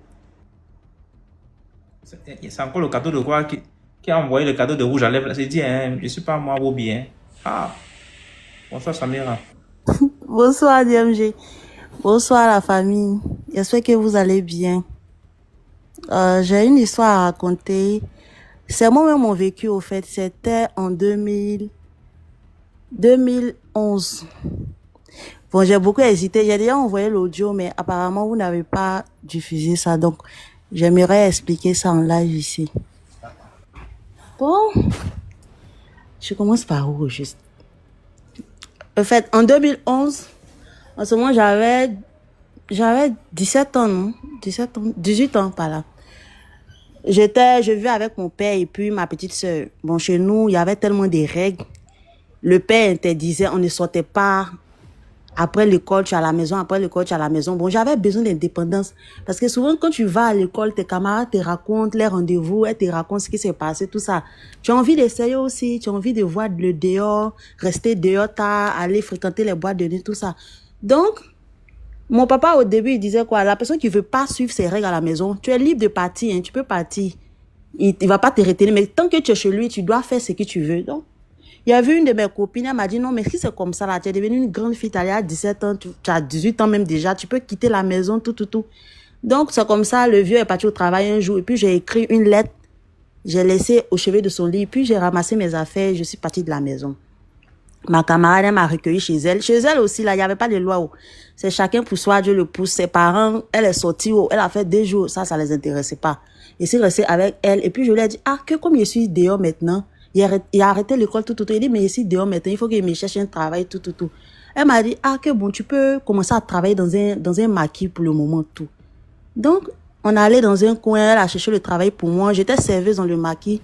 C'est encore le cadeau de quoi qui a envoyé le cadeau de rouge à lèvres. C'est dit, hein, je ne suis pas moi au bien. Ah, bonsoir Samira. Bonsoir DMG. Bonsoir la famille. J'espère que vous allez bien. J'ai une histoire à raconter. C'est moi-même mon vécu au fait. C'était en 2011. Bon, j'ai beaucoup hésité. J'ai déjà envoyé l'audio, mais apparemment, vous n'avez pas diffusé ça. Donc, j'aimerais expliquer ça en live ici. Bon, je commence par où juste? En fait, en 2011, en ce moment, j'avais 17 ans, non? 17 ans, 18 ans, par là. Je vivais avec mon père et puis ma petite sœur. Bon, chez nous, il y avait tellement de règles. Le père interdisait, on ne sortait pas. Après l'école, tu es à la maison. Après l'école, tu es à la maison. Bon, j'avais besoin d'indépendance. Parce que souvent, quand tu vas à l'école, tes camarades te racontent les rendez-vous, elles te racontent ce qui s'est passé, tout ça. Tu as envie d'essayer aussi. Tu as envie de voir le dehors, rester dehors tard, aller fréquenter les boîtes de nuit, tout ça. Donc, mon papa, au début, il disait quoi? La personne qui veut pas suivre ses règles à la maison, tu es libre de partir, hein, tu peux partir. Il va pas te retenir. Mais tant que tu es chez lui, tu dois faire ce que tu veux. Donc, il y a vu une de mes copines, elle m'a dit, non, mais si c'est comme ça, là, tu es devenue une grande fille, tu as 17 ans, tu as 18 ans même déjà, tu peux quitter la maison, tout. Donc, c'est comme ça, le vieux est parti au travail un jour, et puis j'ai écrit une lettre, j'ai laissé au chevet de son lit, puis j'ai ramassé mes affaires, je suis partie de la maison. Ma camarade, elle m'a recueilli chez elle. Chez elle aussi, là, il n'y avait pas de loi. Oh. C'est chacun pour soi, Dieu le pousse. Ses parents, elle est sortie, oh, elle a fait 2 jours, ça les intéressait pas. Et c'est resté avec elle, et puis je lui ai dit, ah, que comme je suis dehors maintenant, il a arrêté l'école, tout. Il dit, mais ici, dehors, maintenant, il faut qu'il me cherche un travail, tout. Elle m'a dit, ah, que bon, tu peux commencer à travailler dans un maquis pour le moment, tout. Donc, on allait dans un coin, elle a cherché le travail pour moi. J'étais serveuse dans le maquis.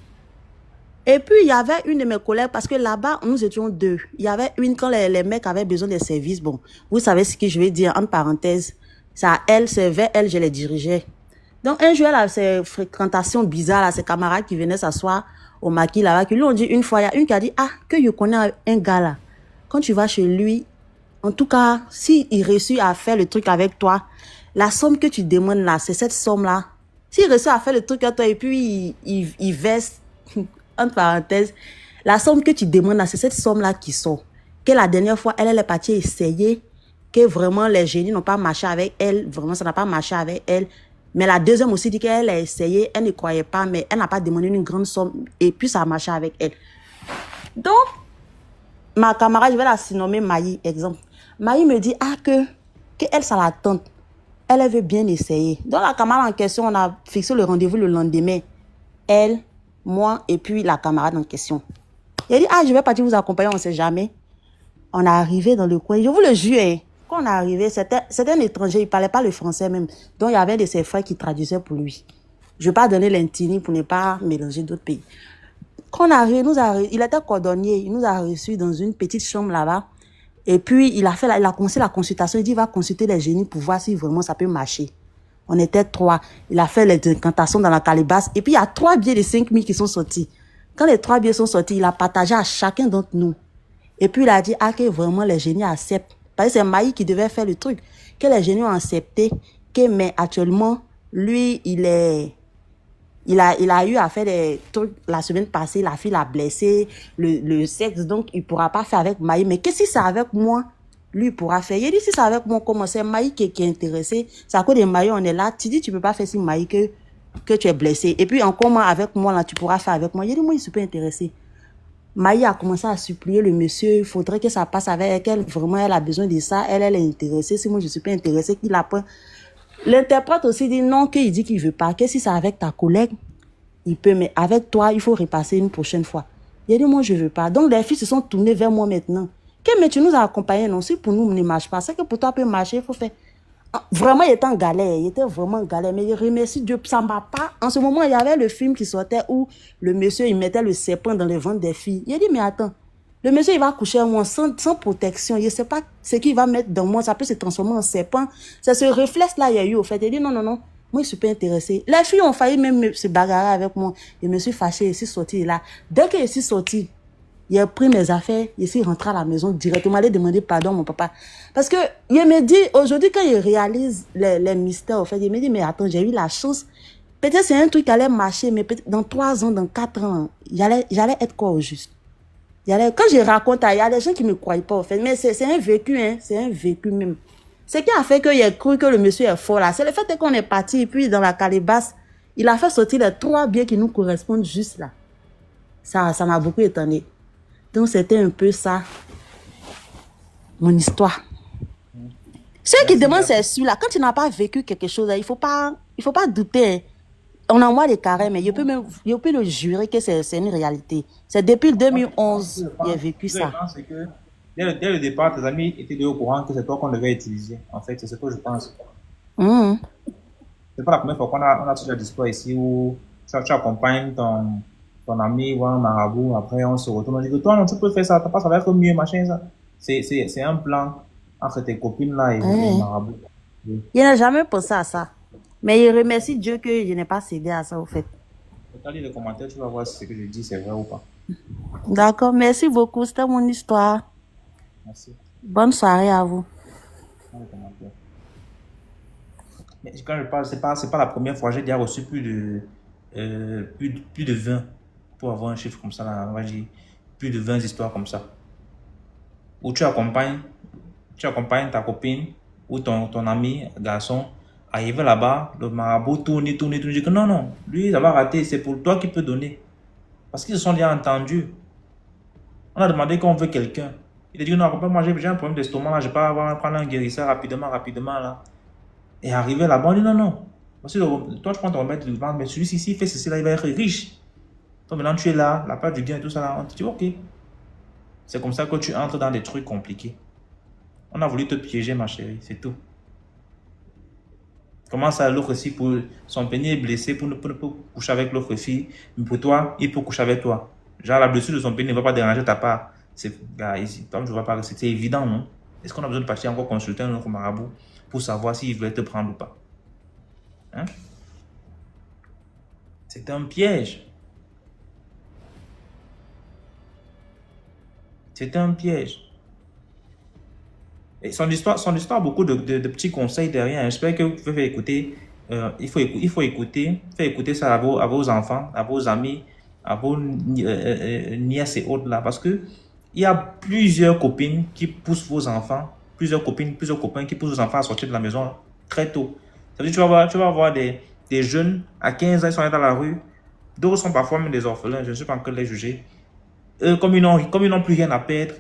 Et puis, il y avait une de mes collègues, parce que là-bas, nous étions 2. Il y avait une, quand les mecs avaient besoin de services, bon, vous savez ce que je vais dire, entre parenthèses. Ça, elle servait, elle, je les dirigeais. Donc, un jour, elle a ses fréquentations bizarres, là, ses camarades qui venaient s'asseoir au maquis là-bas, qui lui ont dit une fois, il y a une qui a dit, ah, que je connais un gars là. Quand tu vas chez lui, en tout cas, s'il réussit à faire le truc avec toi, la somme que tu demandes là, c'est cette somme-là. S'il réussit à faire le truc avec toi et puis il verse, entre parenthèses, la somme que tu demandes là, c'est cette somme-là qui sort. Que la dernière fois, elle est partie essayer, que vraiment les génies n'ont pas marché avec elle, vraiment ça n'a pas marché avec elle. Mais la deuxième aussi dit qu'elle a essayé, elle ne croyait pas, mais elle n'a pas demandé une grande somme et puis ça a marché avec elle. Donc, ma camarade, je vais la surnommer Maï, exemple. Maï me dit, ah, que elle, ça la tente. Elle veut bien essayer. Donc, la camarade en question, on a fixé le rendez-vous le lendemain. Elle, moi et puis la camarade en question. Elle dit, ah, je vais partir vous accompagner, on ne sait jamais. On est arrivé dans le coin, je vous le jure, hein. Quand on est arrivé, c'était un étranger, il ne parlait pas le français même. Donc, il y avait de ses frères qui traduisaient pour lui. Je ne vais pas donner l'intini pour ne pas mélanger d'autres pays. Quand on est arrivé, il était cordonnier, il nous a reçus dans une petite chambre là-bas. Et puis, il a commencé la consultation. Il dit, il va consulter les génies pour voir si vraiment ça peut marcher. On était 3. Il a fait les incantations dans la calebasse. Et puis, il y a 3 billets de 5 000 qui sont sortis. Quand les 3 billets sont sortis, il a partagé à chacun d'entre nous. Et puis, il a dit, ah, que vraiment les génies acceptent. Parce que c'est Maï qui devait faire le truc. Que les génies ont accepté. Mais actuellement, lui, il a eu à faire des trucs la semaine passée. La fille l'a blessé. Le sexe, donc, il ne pourra pas faire avec Maï. Mais qu'est-ce que si c'est avec moi? Lui, il pourra faire. Il dit, si c'est avec moi, comment c'est Maï qui est intéressé. C'est à cause de Maï, on est là. Tu dis, tu ne peux pas faire si Maï que tu es blessé. Et puis, en comment avec moi, là, tu pourras faire avec moi. Il dit, moi, je suis pas intéressé. Maï a commencé à supplier le monsieur, il faudrait que ça passe avec elle, vraiment elle a besoin de ça, elle est intéressée, si moi je suis pas intéressée, qu'il apprend. L'interprète aussi dit non, qu'il dit qu'il veut pas, que si c'est avec ta collègue, il peut, mais avec toi, il faut repasser une prochaine fois. Il a dit moi je veux pas. Donc les filles se sont tournées vers moi maintenant. Que mais tu nous as accompagnés, non, si pour nous ne marche pas, c'est que pour toi peut marcher, il faut faire. Vraiment, il était en galère, il était vraiment en galère, mais il remercie Dieu, ça m'a pas. En ce moment, il y avait le film qui sortait où le monsieur, il mettait le serpent dans le ventre des filles. Il a dit, mais attends, le monsieur, il va coucher à moi sans protection, il ne sait pas ce qu'il va mettre dans moi, ça peut se transformer en serpent. C'est ce réflexe-là, il y a eu, au fait. Il a dit, non, non, non, moi, je ne suis pas intéressée. Les filles ont failli même se bagarrer avec moi. Je me suis fâchée, je suis sortie là. Dès que je suis sortie, il a pris mes affaires, il s'est rentré à la maison directement, aller demander pardon à mon papa. Parce que, il me dit, aujourd'hui, quand il réalise les mystères, au fait, il me dit, mais attends, j'ai eu la chance. Peut-être c'est un truc qui allait marcher, mais peut-être dans 3 ans, dans 4 ans, j'allais être quoi au juste? Quand je raconte, il y a des gens qui ne me croient pas, au fait. Mais c'est un vécu, hein, c'est un vécu même. Ce qui a fait qu'il a cru que le monsieur est fort là, c'est le fait qu'on est parti, et puis dans la calebasse, il a fait sortir les 3 biens qui nous correspondent juste là. Ça m'a beaucoup étonné. Donc, c'était un peu ça, mon histoire. Ceux qui demandent, c'est celui-là. Quand tu n'as pas vécu quelque chose, il faut pas douter. On envoie des carrés, mais je peux le jurer que c'est une réalité. C'est depuis 2011 qu'il a vécu ça. Que dès le départ, tes amis étaient déjà au courant que c'est toi qu'on devait utiliser. En fait, c'est ce que je pense. C'est pas la première fois qu'on a ce genre d'histoire ici où tu accompagnes ton ami ou un marabout, après on se retourne, on dit que toi non tu peux faire ça, t'as pas ça va être mieux, machin ça. C'est un plan entre tes copines là et le marabout. Oui. Il n'a jamais pensé à ça. Mais il remercie Dieu que je n'ai pas cédé à ça au fait. Quand tu lis les commentaires, tu vas voir si ce que je dis c'est vrai ou pas. D'accord, merci beaucoup, c'était mon histoire. Merci. Bonne soirée à vous. Mais quand je parle, c'est pas la première fois, j'ai déjà reçu plus de 20. Pour avoir un chiffre comme ça, là, on va dire plus de 20 histoires comme ça. Où tu accompagnes ta copine ou ton ami, garçon, arrivé là-bas, le marabout tourne, dit que non, lui, ça va rater, c'est pour toi qu'il peut donner. Parce qu'ils se sont déjà entendus. On a demandé qu'on veut quelqu'un. Il a dit non, moi j'ai un problème d'estomac, là, je vais pas prendre un guérisseur rapidement, là. Et arrivé là-bas, on dit non. Parce que toi, tu prends ton remède du ventre, mais celui-ci, s'il fait ceci, là, il va être riche. Donc maintenant tu es là, la part du gain et tout ça là, on te dit ok. C'est comme ça que tu entres dans des trucs compliqués. On a voulu te piéger ma chérie, c'est tout. Comment ça l'autre fille pour son pénis est blessé pour ne pas coucher avec l'autre fille, mais pour toi, il peut coucher avec toi. Genre la blessure de son pénis ne va pas déranger ta part. C'est ici, toi, je vois pas, c'était évident, non? Est-ce qu'on a besoin de partir encore consulter un autre marabout pour savoir s'il voulait te prendre ou pas? Hein? C'est un piège. C'était un piège. Et son histoire a beaucoup de petits conseils derrière. J'espère que vous pouvez écouter. Il faut écouter. Faire écouter ça à vos enfants, à vos amis, à vos nièces et autres là. Parce que il y a plusieurs copines qui poussent vos enfants, plusieurs copains qui poussent vos enfants à sortir de la maison très tôt. Ça veut dire tu vas voir des jeunes à 15 ans, ils sont allés dans la rue. D'autres sont parfois même des orphelins, je ne suis pas encore les juger. Eux, comme ils n'ont plus rien à perdre,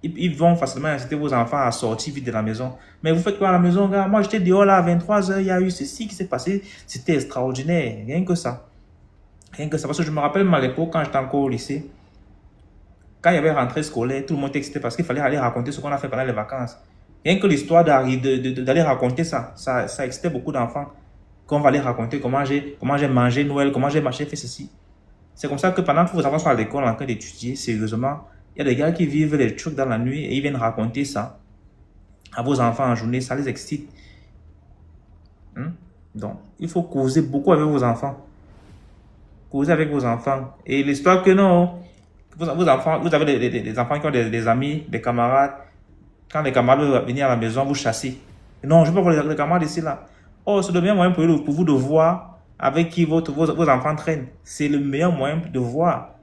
ils vont facilement inciter vos enfants à sortir vite de la maison. Mais vous faites quoi à la maison, gars? Moi, j'étais dehors là à 23 h, il y a eu ceci qui s'est passé. C'était extraordinaire. Rien que ça. Rien que ça. Parce que je me rappelle à l'époque, quand j'étais encore au lycée, quand il y avait rentrée scolaire, tout le monde était excité parce qu'il fallait aller raconter ce qu'on a fait pendant les vacances. Rien que l'histoire d'aller raconter ça excitait beaucoup d'enfants. Qu'on va aller raconter comment j'ai mangé Noël, comment j'ai marché, fait ceci. C'est comme ça que pendant que vos enfants sont à l'école en train d'étudier, sérieusement, il y a des gars qui vivent les trucs dans la nuit et ils viennent raconter ça à vos enfants en journée, ça les excite. Donc, il faut causer beaucoup avec vos enfants. Causer avec vos enfants. Et l'histoire que non, vos enfants, vous avez des enfants qui ont des amis, des camarades. Quand les camarades veulent venir à la maison, vous chassez. Non, je ne veux pas voir les camarades ici là. Oh, c'est le meilleur moyen pour vous de voir avec qui vos enfants traînent. C'est le meilleur moyen de voir.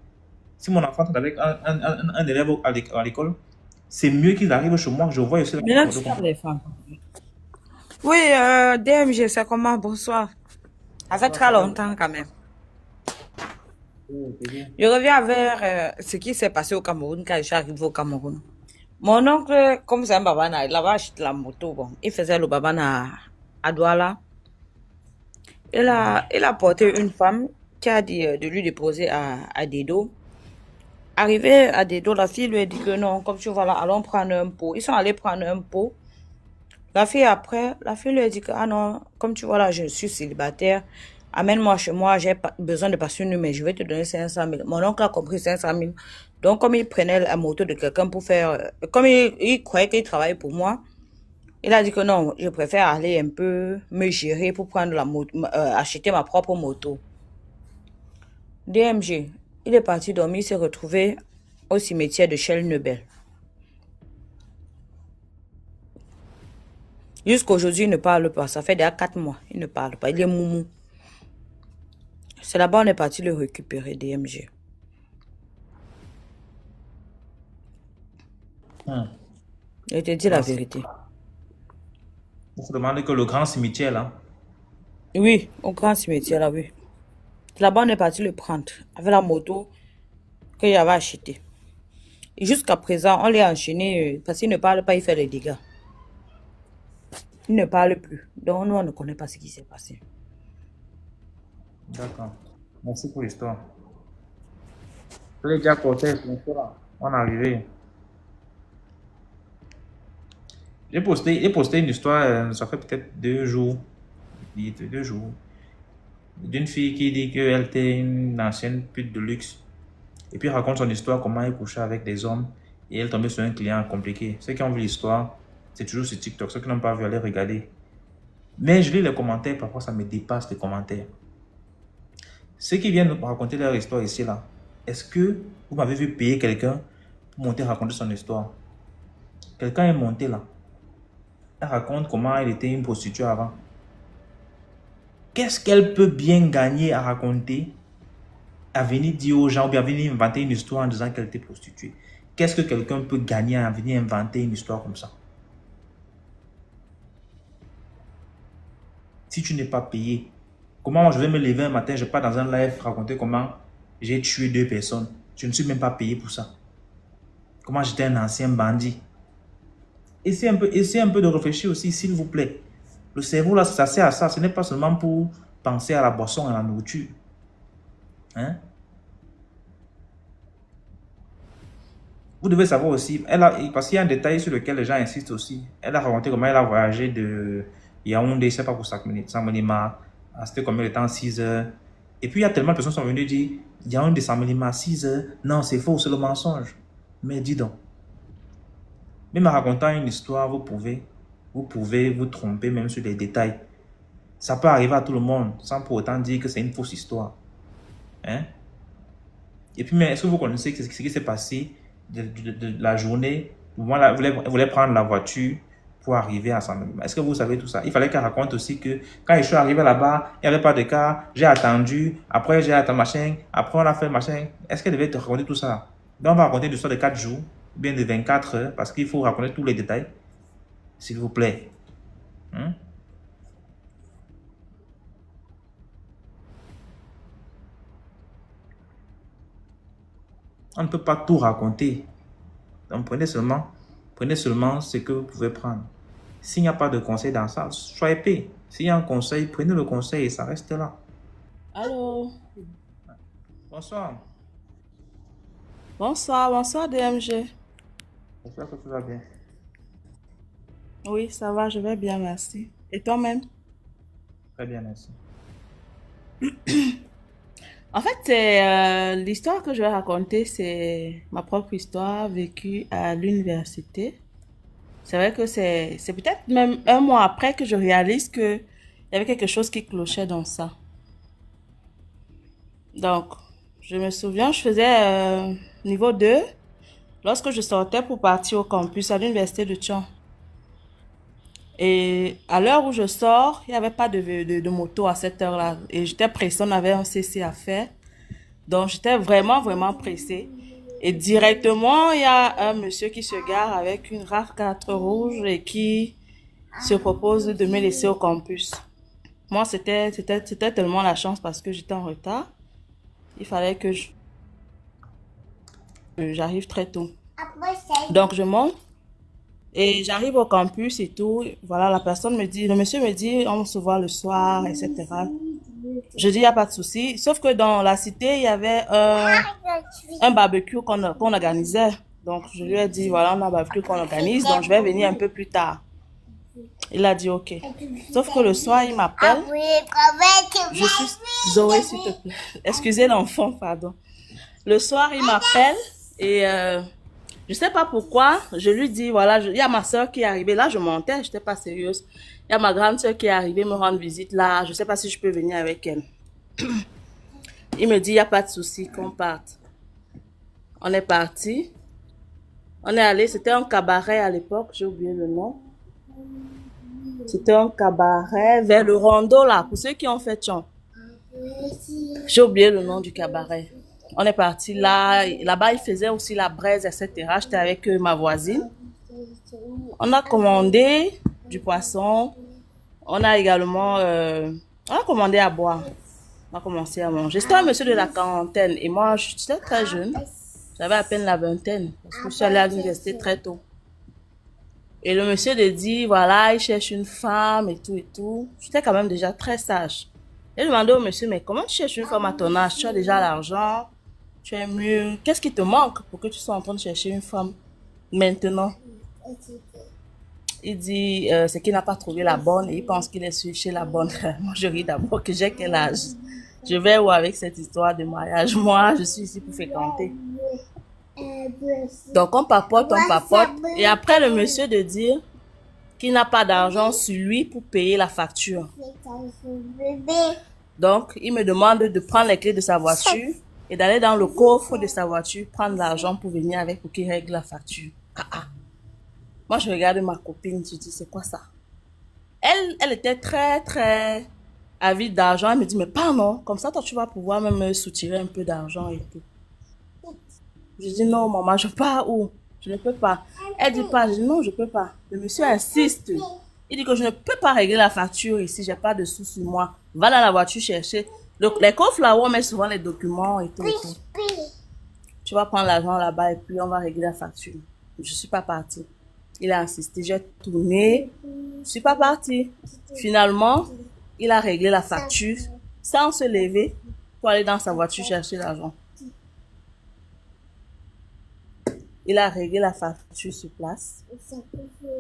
Si mon enfant est avec un élève à l'école, c'est mieux qu'il arrive chez moi. Je vois aussi. Mais là, tu parles des femmes. Oui, DMG, c'est comment? Bonsoir. Ça fait très longtemps quand même. Je reviens vers ce qui s'est passé au Cameroun quand je suis arrivé au Cameroun. Mon oncle, comme c'est un babana, il avait acheté la moto. Bon, il faisait le babana à Douala. Il a porté une femme qui a dit de lui déposer à Dedo. Arrivé à Dedo, la fille lui a dit que non, comme tu vois là, allons prendre un pot. Ils sont allés prendre un pot. La fille lui a dit que, ah non, comme tu vois là, je suis célibataire. Amène-moi chez moi, j'ai besoin de passer une nuit, mais je vais te donner 500 000. Mon oncle a compris 500 000. Donc, comme il prenait la moto de quelqu'un pour faire... Comme il croyait qu'il travaillait pour moi, il a dit que non, je préfère aller un peu me gérer pour prendre la moto, acheter ma propre moto. DMG, il est parti dormir, il s'est retrouvé au cimetière de Shell-Nebel. Jusqu'aujourd'hui, il ne parle pas. Ça fait déjà 4 mois. Il ne parle pas. Il est moumou. C'est là-bas on est parti le récupérer, DMG. Je te dis la vérité. Vous demandez que le grand cimetière là. Oui, au grand cimetière là, oui. Là-bas on est parti le prendre avec la moto qu'il avait achetée. Et jusqu'à présent, on l'a enchaîné parce qu'il ne parle pas, il fait des dégâts. Il ne parle plus. Donc nous, on ne connaît pas ce qui s'est passé. D'accord. Merci pour l'histoire. Les gars, on est arrivé. J'ai posté une histoire, ça fait peut-être 2 jours. 2 jours. D'une fille qui dit qu'elle était une ancienne pute de luxe. Et puis raconte son histoire, comment elle couchait avec des hommes. Et elle tombait sur un client compliqué. Ceux qui ont vu l'histoire, c'est toujours sur TikTok. Ceux qui n'ont pas vu, allez regarder. Mais je lis les commentaires, parfois ça me dépasse les commentaires. Ceux qui viennent nous raconter leur histoire ici, là, est-ce que vous m'avez vu payer quelqu'un pour monter raconter son histoire? Quelqu'un est monté là. Elle raconte comment elle était une prostituée avant. Qu'est-ce qu'elle peut bien gagner à raconter, à venir dire aux gens, ou bien à venir inventer une histoire en disant qu'elle était prostituée? Qu'est-ce que quelqu'un peut gagner à venir inventer une histoire comme ça? Si tu n'es pas payé, comment je vais me lever un matin, je pars dans un live raconter comment j'ai tué 2 personnes. Je ne suis même pas payé pour ça. Comment j'étais un ancien bandit. Essayez un peu de réfléchir aussi, s'il vous plaît. Le cerveau, là, ça sert à ça. Ce n'est pas seulement pour penser à la boisson et à la nourriture. Hein? Vous devez savoir aussi, parce qu'il y a un détail sur lequel les gens insistent aussi. Elle a raconté comment elle a voyagé de Yaoundé, je ne sais pas pour Saint-Monima. C'était combien de temps? 6 heures. Et puis il y a tellement de personnes qui sont venues dire Yaoundé, Saint-Monima, 6 heures. Non, c'est faux, c'est le mensonge. Mais dis donc. Même en racontant une histoire, vous pouvez vous tromper même sur les détails. Ça peut arriver à tout le monde, sans pour autant dire que c'est une fausse histoire. Hein? Et puis, est-ce que vous connaissez ce qui s'est passé de la journée où elle voulait prendre la voiture pour arriver à Saint-Monima? Est-ce que vous savez tout ça? Il fallait qu'elle raconte aussi que quand je suis arrivé là-bas, il n'y avait pas de car, j'ai attendu, après j'ai attendu machin, après on a fait machin. Est-ce qu'elle devait te raconter tout ça? Donc on va raconter l'histoire de 4 jours, bien de 24 heures, parce qu'il faut raconter tous les détails. S'il vous plaît. On ne peut pas tout raconter. Donc prenez seulement ce que vous pouvez prendre. S'il n'y a pas de conseil dans ça, soyez paix. S'il y a un conseil, prenez le conseil et ça reste là. Allô? Bonsoir. Bonsoir DMG. J'espère que tout va bien. Oui, ça va, je vais bien, merci. Et toi-même? Très bien, merci. En fait, c'est l'histoire que je vais raconter, c'est ma propre histoire vécue à l'université. C'est vrai que c'est peut-être même un mois après que je réalise que il y avait quelque chose qui clochait dans ça. Donc, je me souviens, je faisais niveau 2 lorsque je sortais pour partir au campus à l'université de Tchon. Et à l'heure où je sors, il n'y avait pas de moto à cette heure-là. Et j'étais pressée, on avait un CC à faire. Donc, j'étais vraiment, vraiment pressée. Et directement, il y a un monsieur qui se gare avec une RAV4 rouge et qui se propose de me laisser au campus. Moi, c'était tellement la chance parce que j'étais en retard. Il fallait que j'arrive très tôt. Donc, je monte. Et j'arrive au campus et tout. Voilà, le monsieur me dit, on se voit le soir, etc. Je dis, il n'y a pas de souci. Sauf que dans la cité, il y avait un barbecue qu'on organisait. Donc, je lui ai dit, voilà, on a un barbecue qu'on organise, donc je vais venir un peu plus tard. Il a dit, ok. Sauf que le soir, il m'appelle. Je suis Zoé, s'il te plaît. Excusez l'enfant, pardon. Le soir, il m'appelle et je sais pas pourquoi, je lui dis, voilà, il y a ma soeur qui est arrivée. Là, je montais, j'étais pas sérieuse. Il y a ma grande soeur qui est arrivée me rendre visite là. Je sais pas si je peux venir avec elle. Il me dit, il n'y a pas de souci, qu'on parte. On est parti. On est allé, c'était un cabaret à l'époque, j'ai oublié le nom. C'était un cabaret vers le Rondo là, pour ceux qui ont fait Tchon. J'ai oublié le nom du cabaret. On est parti là, là-bas il faisait aussi la braise, etc. J'étais avec ma voisine. On a commandé du poisson. On a également, on a commandé à boire. On a commencé à manger. C'était un monsieur de la quarantaine et moi j'étais très jeune. J'avais à peine la vingtaine parce que je suis allée à l'université très tôt. Et le monsieur me dit, voilà, il cherche une femme et tout et tout. J'étais quand même déjà très sage. J'ai demandé au monsieur, mais comment tu cherches une femme à ton âge? Tu as déjà l'argent, tu es mieux. Qu'est-ce qui te manque pour que tu sois en train de chercher une femme maintenant? Il dit, c'est qu'il n'a pas trouvé la bonne et il pense qu'il est chez la bonne. Moi, je ris d'abord que j'ai quel âge? Je vais où avec cette histoire de mariage? Moi, je suis ici pour fréquenter. Donc, on papote. Et après, le monsieur de dire qu'il n'a pas d'argent sur lui pour payer la facture. Donc, il me demande de prendre les clés de sa voiture et d'aller dans le coffre de sa voiture, prendre l'argent pour venir avec pour qu'il règle la facture. Moi, je regarde ma copine, je dis, c'est quoi ça? Elle était très, très avide d'argent. Elle me dit, mais pas non, comme ça, toi, tu vas pouvoir même me soutirer un peu d'argent et tout. Je dis, non, maman, je pars où? Je ne peux pas. Elle dit pas, je dis, non, je peux pas. Le monsieur insiste. Il dit que je ne peux pas régler la facture ici, j'ai pas de sous sur moi. Va dans la voiture chercher. Donc, les coffres là où on met souvent les documents et tout et tout. Tu vas prendre l'argent là-bas et puis on va régler la facture. Je suis pas partie. Il a insisté, j'ai tourné. Je suis pas partie. Finalement, il a réglé la facture sans se lever pour aller dans sa voiture chercher l'argent. Il a réglé la facture sur place.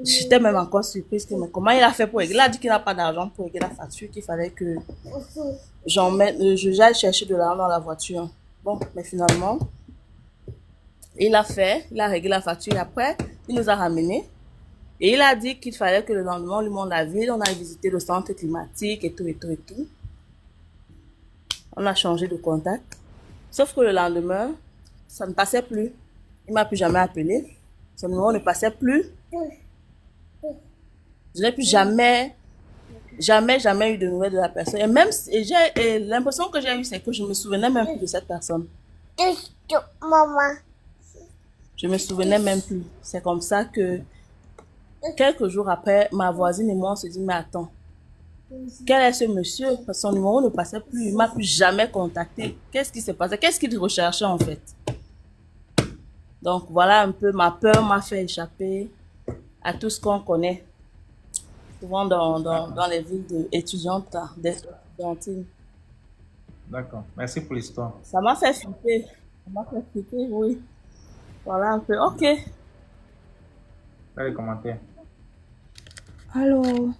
J'étais même encore surprise que, mais comment il a fait pour régler? Il a dit qu'il n'a pas d'argent pour régler la facture, qu'il fallait que j'aille chercher de l'argent dans la voiture. Bon, mais finalement, il a réglé la facture et après, il nous a ramenés. Et il a dit qu'il fallait que le lendemain, on lui montre la ville, on a visité le centre climatique et tout et tout et tout. On a changé de contact. Sauf que le lendemain, ça ne passait plus. Il m'a plus jamais appelé. Son numéro ne passait plus. Je n'ai plus jamais eu de nouvelles de la personne. Et même, et l'impression que j'ai eue, c'est que je me souvenais même plus de cette personne. Maman. Je me souvenais même plus. C'est comme ça que, quelques jours après, ma voisine et moi, on se dit, mais attends, quel est ce monsieur? Parce que son numéro ne passait plus. Il m'a plus jamais contacté. Qu'est-ce qui s'est passé? Qu'est-ce qu'il recherchait en fait? Donc voilà un peu, ma peur m'a fait échapper à tout ce qu'on connaît, souvent dans les villes étudiantes, d'étudiantines. D'accord. Merci pour l'histoire. Ça m'a fait flipper. Ça m'a fait flipper, oui. Voilà un peu. Ok. Dans les commentaires. Allô,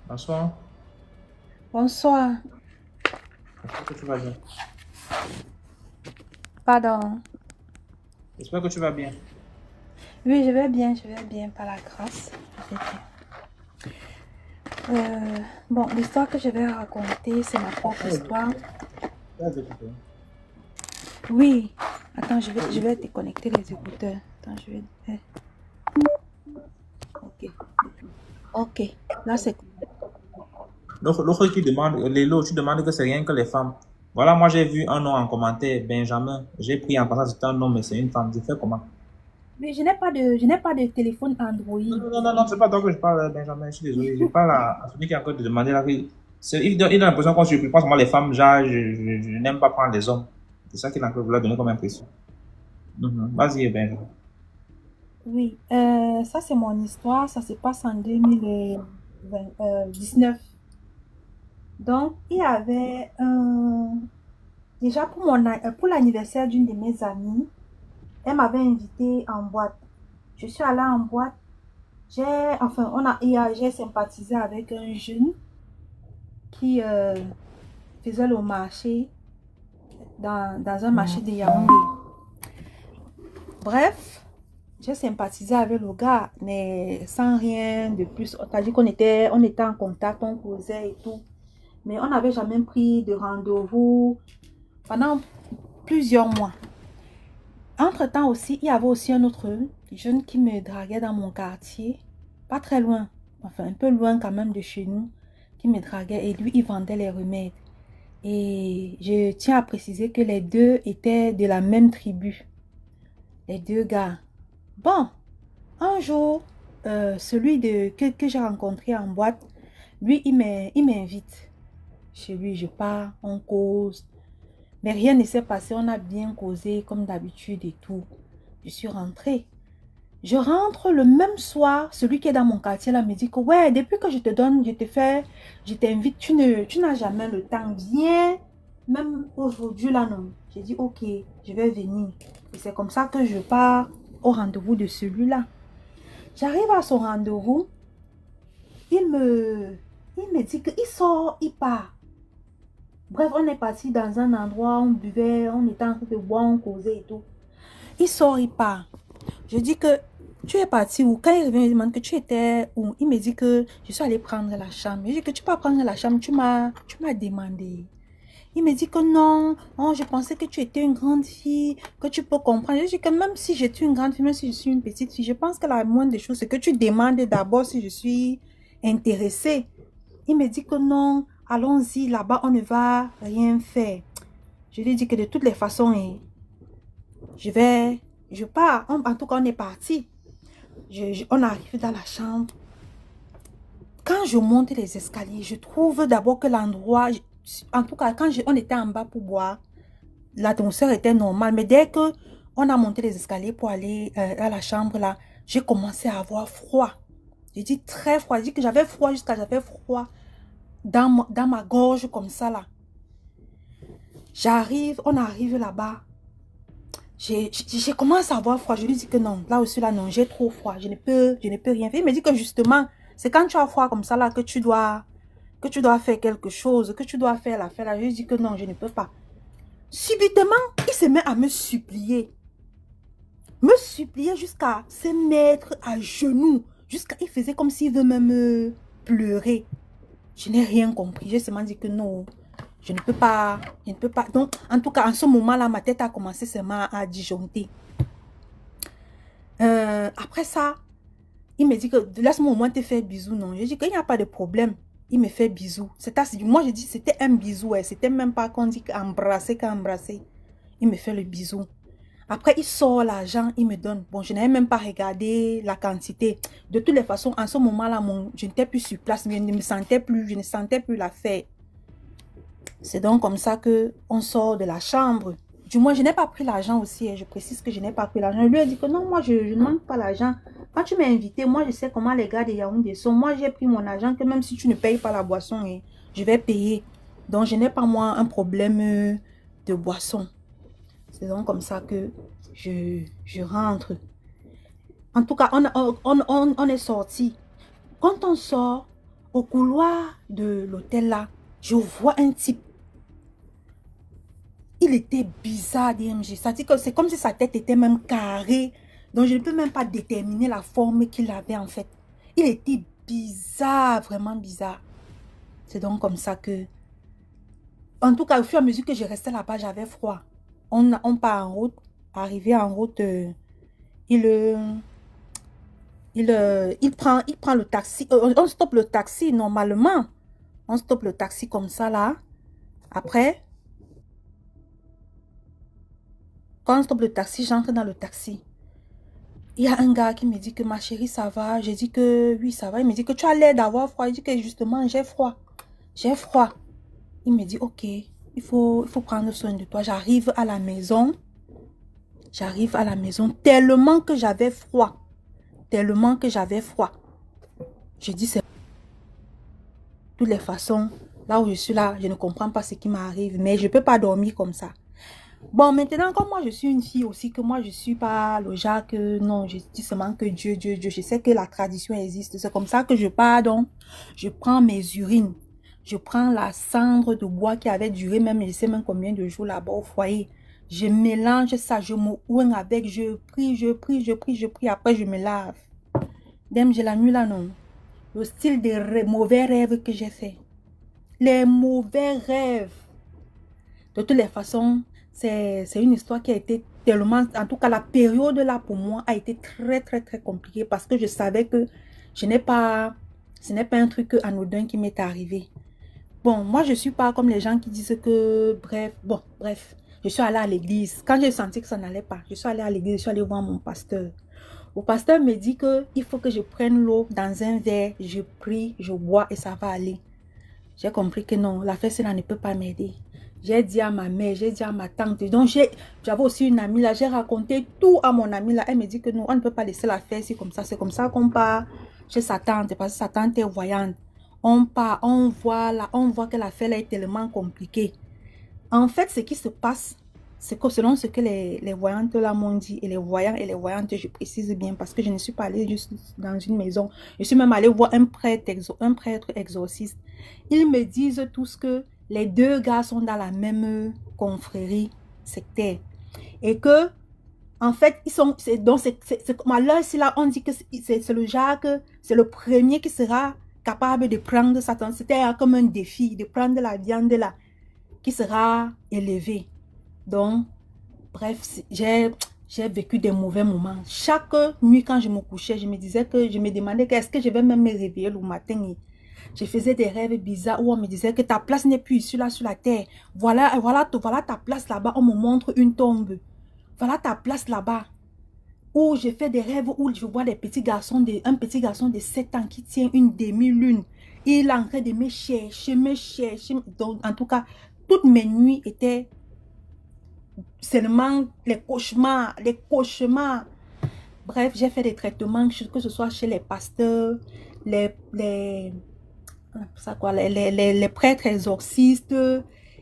Bonsoir. bonsoir. J'espère que tu vas bien. Pardon. J'espère que tu vas bien. Oui, je vais bien, par la grâce. Je vais bien. Bon, l'histoire que je vais raconter, c'est ma propre histoire. Oui. Attends, je vais déconnecter les écouteurs. Attends, je vais... Ok. Ok. Là, c'est... L'autre qui demande, Lélo, tu demandes que c'est rien que les femmes. Voilà, moi j'ai vu un nom en commentaire, Benjamin. J'ai pris en passant, c'est un nom, mais c'est une femme. Je fais comment? Mais je n'ai pas de téléphone Android. Non, c'est pas toi que je parle, Benjamin. Je suis désolé. Je parle à celui qui est en train de demander là. Il donne l'impression qu'on surprend pas seulement les femmes. Genre, je n'aime pas prendre les hommes. C'est ça qu'il a voulu donner comme impression. Vas-y, Benjamin. Oui. Ça, c'est mon histoire. Ça se passe en 2019. Donc, il y avait déjà pour l'anniversaire d'une de mes amies, elle m'avait invité en boîte. Je suis allée en boîte. J'ai sympathisé avec un jeune qui faisait le marché dans un marché de Yaoundé. Bref, j'ai sympathisé avec le gars, mais sans rien de plus. On a dit qu'on était en contact, on causait et tout. Mais on n'avait jamais pris de rendez-vous pendant plusieurs mois. Entre-temps aussi, il y avait aussi un autre jeune qui me draguait dans mon quartier. Pas très loin, enfin un peu loin quand même de chez nous, qui me draguait et lui, il vendait les remèdes. Et je tiens à préciser que les deux étaient de la même tribu. Les deux gars. Bon, un jour, celui que j'ai rencontré en boîte, lui, il m'invite. Chez lui, je pars, on cause. Mais rien ne s'est passé, on a bien causé comme d'habitude et tout. Je suis rentrée. Je rentre le même soir, celui qui est dans mon quartier là me dit que ouais, depuis que je t'invite, tu n'as jamais le temps. Viens, même aujourd'hui là non. J'ai dit ok, je vais venir. Et c'est comme ça que je pars au rendez-vous de celui-là. J'arrive à son rendez-vous, il me dit qu'il sort, il part. Bref, on est parti dans un endroit, on buvait, on était en train de boire, on causait et tout. Il sort, il part. Je dis que tu es parti où? Quand il revient, il me demande que tu étais où? Il me dit que je suis allée prendre la chambre. Je dis que tu peux prendre la chambre, tu m'as demandé. Il me dit que non, je pensais que tu étais une grande fille, que tu peux comprendre. Je dis que même si j'étais une grande fille, même si je suis une petite fille, je pense que la moindre des choses, c'est que tu demandes d'abord si je suis intéressée. Il me dit que non. Allons-y, là-bas, on ne va rien faire. Je lui ai dit que de toutes les façons, je pars. En tout cas, on est parti. On arrive dans la chambre. Quand je monte les escaliers, je trouve d'abord que l'endroit, en tout cas, quand on était en bas pour boire, l'atmosphère était normale. Mais dès que on a monté les escaliers pour aller à la chambre, là, j'ai commencé à avoir froid. J'ai dit très froid. J'ai dit que j'avais froid j'avais froid. Dans ma gorge comme ça là. On arrive là-bas. J'ai commencé à avoir froid. Je lui dis que non, là aussi là non, j'ai trop froid. Je ne peux rien faire. Il me dit que justement, c'est quand tu as froid comme ça là que tu dois faire quelque chose, que tu dois faire l'affaire là. Je lui dis que non, je ne peux pas. Subitement, il se met à me supplier. Me supplier jusqu'à se mettre à genoux. Il faisait comme s'il veut me pleurer. Je n'ai rien compris. J'ai seulement dit que non, je ne peux pas. Donc, en tout cas, en ce moment-là, ma tête a commencé seulement à disjoncter. Après ça, il me dit que laisse-moi au moins te faire bisou. Non, je dis qu'il n'y a pas de problème. Il me fait bisou. Moi, je dis c'était un bisou. C'était même pas qu'on dit qu'embrasser. Il me fait le bisou. Après, il sort l'argent, il me donne. Bon, je n'avais même pas regardé la quantité. De toutes les façons, en ce moment-là, je n'étais plus sur place. Je ne sentais plus l'affaire. C'est donc comme ça qu'on sort de la chambre. Du moins, je n'ai pas pris l'argent aussi. Je précise que je n'ai pas pris l'argent. Je lui ai dit que non, moi, je ne manque pas l'argent. Quand tu m'as invité, moi, je sais comment les gars de Yaoundé sont. Moi, j'ai pris mon argent que même si tu ne payes pas la boisson, je vais payer. Donc, je n'ai pas, moi, un problème de boisson. C'est donc comme ça que je rentre. En tout cas, on est sorti. Quand on sort au couloir de l'hôtel là, je vois un type. Il était bizarre, DMG. C'est-à-dire que c'est comme si sa tête était même carrée. Donc, je ne peux même pas déterminer la forme qu'il avait en fait. Il était bizarre, vraiment bizarre. C'est donc comme ça que... En tout cas, au fur et à mesure que je restais là-bas, j'avais froid. On part en route. Arrivé en route, il prend le taxi. On stoppe le taxi normalement. On stoppe le taxi comme ça là. Après... Quand on stoppe le taxi, j'entre dans le taxi. Il y a un gars qui me dit que ma chérie, ça va. J'ai dit que oui, ça va. Il me dit que tu as l'air d'avoir froid. Je dis que justement, j'ai froid. J'ai froid. Il me dit, ok, il faut prendre soin de toi. J'arrive à la maison. J'arrive à la maison tellement que j'avais froid. Tellement que j'avais froid. Je dis, c'est... De toutes les façons, là où je suis là, je ne comprends pas ce qui m'arrive. Mais je ne peux pas dormir comme ça. Bon, maintenant, comme moi, je suis une fille aussi, que moi, je ne suis pas le genre que, non, je dis seulement que Dieu. Je sais que la tradition existe. C'est comme ça que je pars, donc, je prends mes urines. Je prends la cendre de bois qui avait duré même, je ne sais même combien de jours là-bas au foyer. Je mélange ça, je me ouine avec, je prie. Après, je me lave. Dème, j'ai la nuit là, non. Le style des mauvais rêves que j'ai fait. Les mauvais rêves. De toutes les façons... C'est une histoire qui a été tellement... En tout cas, la période là, pour moi, a été très compliquée parce que je savais que ce n'est pas un truc anodin qui m'est arrivé. Bon, moi, je ne suis pas comme les gens qui disent que... Bref. Je suis allée à l'église. Quand j'ai senti que ça n'allait pas, je suis allée à l'église, je suis allée voir mon pasteur. Le pasteur me dit qu'il faut que je prenne l'eau dans un verre, je prie, je bois et ça va aller. J'ai compris que non, la fête, cela ne peut pas m'aider. J'ai dit à ma mère, j'ai dit à ma tante. Donc, j'avais aussi une amie là. J'ai raconté tout à mon amie là. Elle me dit que non, on ne peut pas laisser la faire. C'est comme ça. C'est comme ça qu'on part chez sa tante. Parce que sa tante est voyante. On part, on voit que l'affaire là est tellement compliquée. En fait, ce qui se passe, c'est que selon ce que les voyantes là m'ont dit, et les voyants et les voyantes, je précise bien, parce que je ne suis pas allée juste dans une maison. Je suis même allée voir un prêtre exorciste. Ils me disent tous que les deux gars sont dans la même confrérie sectaire. Et que, en fait, ils sont... Donc, là, on dit que c'est le genre que c'est le premier qui sera capable de prendre Satan. C'était comme un défi, de prendre la viande là, qui sera élevée. Donc, bref, j'ai vécu des mauvais moments. Chaque nuit, quand je me couchais, je me demandais est-ce que je vais même me réveiller le matin. Je faisais des rêves bizarres où on me disait que ta place n'est plus ici là sur la terre. Voilà ta place là-bas. On me montre une tombe. Voilà ta place là-bas. Où je fais des rêves où je vois un petit garçon de 7 ans qui tient une demi-lune. Il est en train de me chercher. Donc, en tout cas, toutes mes nuits étaient seulement les cauchemars. Bref, j'ai fait des traitements, que ce soit chez les pasteurs, les prêtres exorcistes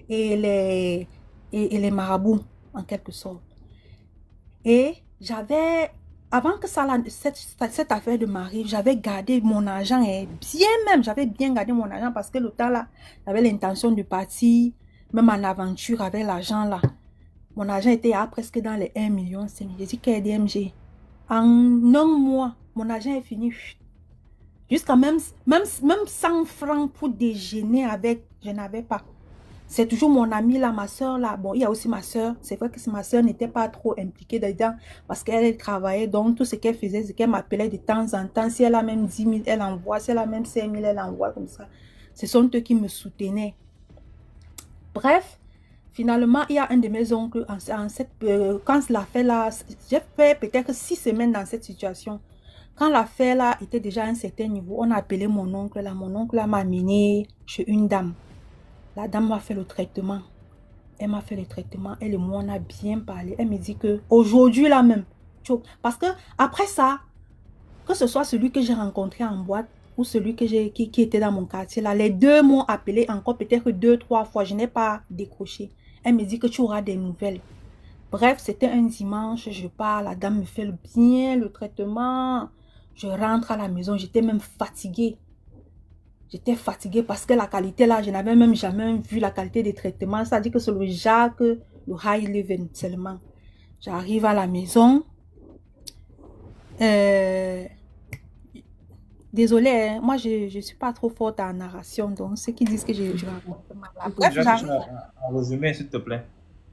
et les marabouts, en quelque sorte. Et j'avais, avant que cette affaire de m'arrive, j'avais gardé mon argent, et j'avais bien gardé mon argent parce que le temps là, j'avais l'intention de partir, même en aventure avec l'argent là. Mon argent était presque dans les 1,5 million. J'ai dit que DMG, en un mois, mon argent est fini. Jusqu'à même 100 francs pour déjeuner avec, je n'avais pas. C'est toujours mon amie là, ma soeur là. Bon, il y a aussi ma soeur. C'est vrai que ma soeur n'était pas trop impliquée dedans parce qu'elle travaillait. Donc, tout ce qu'elle faisait, c'est qu'elle m'appelait de temps en temps. Si elle a même 10 000, elle envoie. Si elle a même 5 000, elle envoie comme ça. Ce sont eux qui me soutenaient. Bref, finalement, il y a un de mes oncles, quand l'affaire là, j'ai fait peut-être 6 semaines dans cette situation. Quand l'affaire là était déjà à un certain niveau, on a appelé mon oncle là. Mon oncle m'a amené chez une dame. La dame m'a fait le traitement. Elle m'a fait le traitement. Elle et moi, on a bien parlé. Elle me dit que aujourd'hui là même. Parce que après ça, que ce soit celui que j'ai rencontré en boîte ou celui que qui était dans mon quartier là, les deux m'ont appelé encore peut-être 2-3 fois. Je n'ai pas décroché. Elle me dit que tu auras des nouvelles. Bref, c'était un dimanche. Je pars. La dame me fait bien le traitement. Je rentre à la maison. J'étais même fatiguée. J'étais fatiguée parce que la qualité là, je n'avais même jamais vu la qualité des traitements. Ça dit que c'est le Jacques, le High Living seulement. J'arrive à la maison. Désolée, hein, moi je ne suis pas trop forte en narration. Donc ceux qui disent que je raconte mal. Bref, en résumé, s'il te plaît.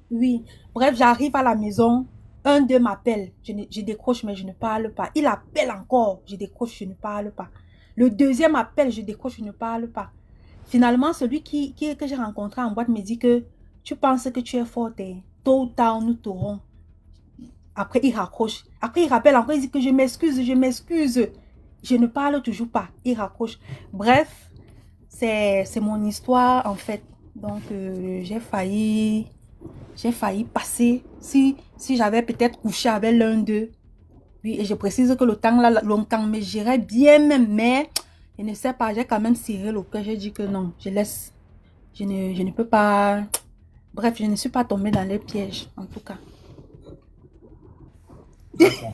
Oui. Bref, j'arrive à la maison. Un d'eux m'appelle. Je décroche mais je ne parle pas. Il appelle encore. Je décroche, je ne parle pas. Le deuxième appel, je décroche, je ne parle pas. Finalement, celui que j'ai rencontré en boîte me dit que tu penses que tu es forte. Tôt ou tard, nous t'aurons. Après, il raccroche. Après, il rappelle encore, il dit que je m'excuse, je m'excuse. Je ne parle toujours pas. Il raccroche. Bref, c'est mon histoire en fait. Donc, j'ai failli passer. Si j'avais peut-être couché avec l'un d'eux. Oui, et je précise que le temps là, longtemps, mais j'irais bien même, mais je ne sais pas, j'ai quand même serré le cœur, j'ai dit que non, je laisse, je ne peux pas, bref, je ne suis pas tombée dans les pièges, en tout cas. D'accord.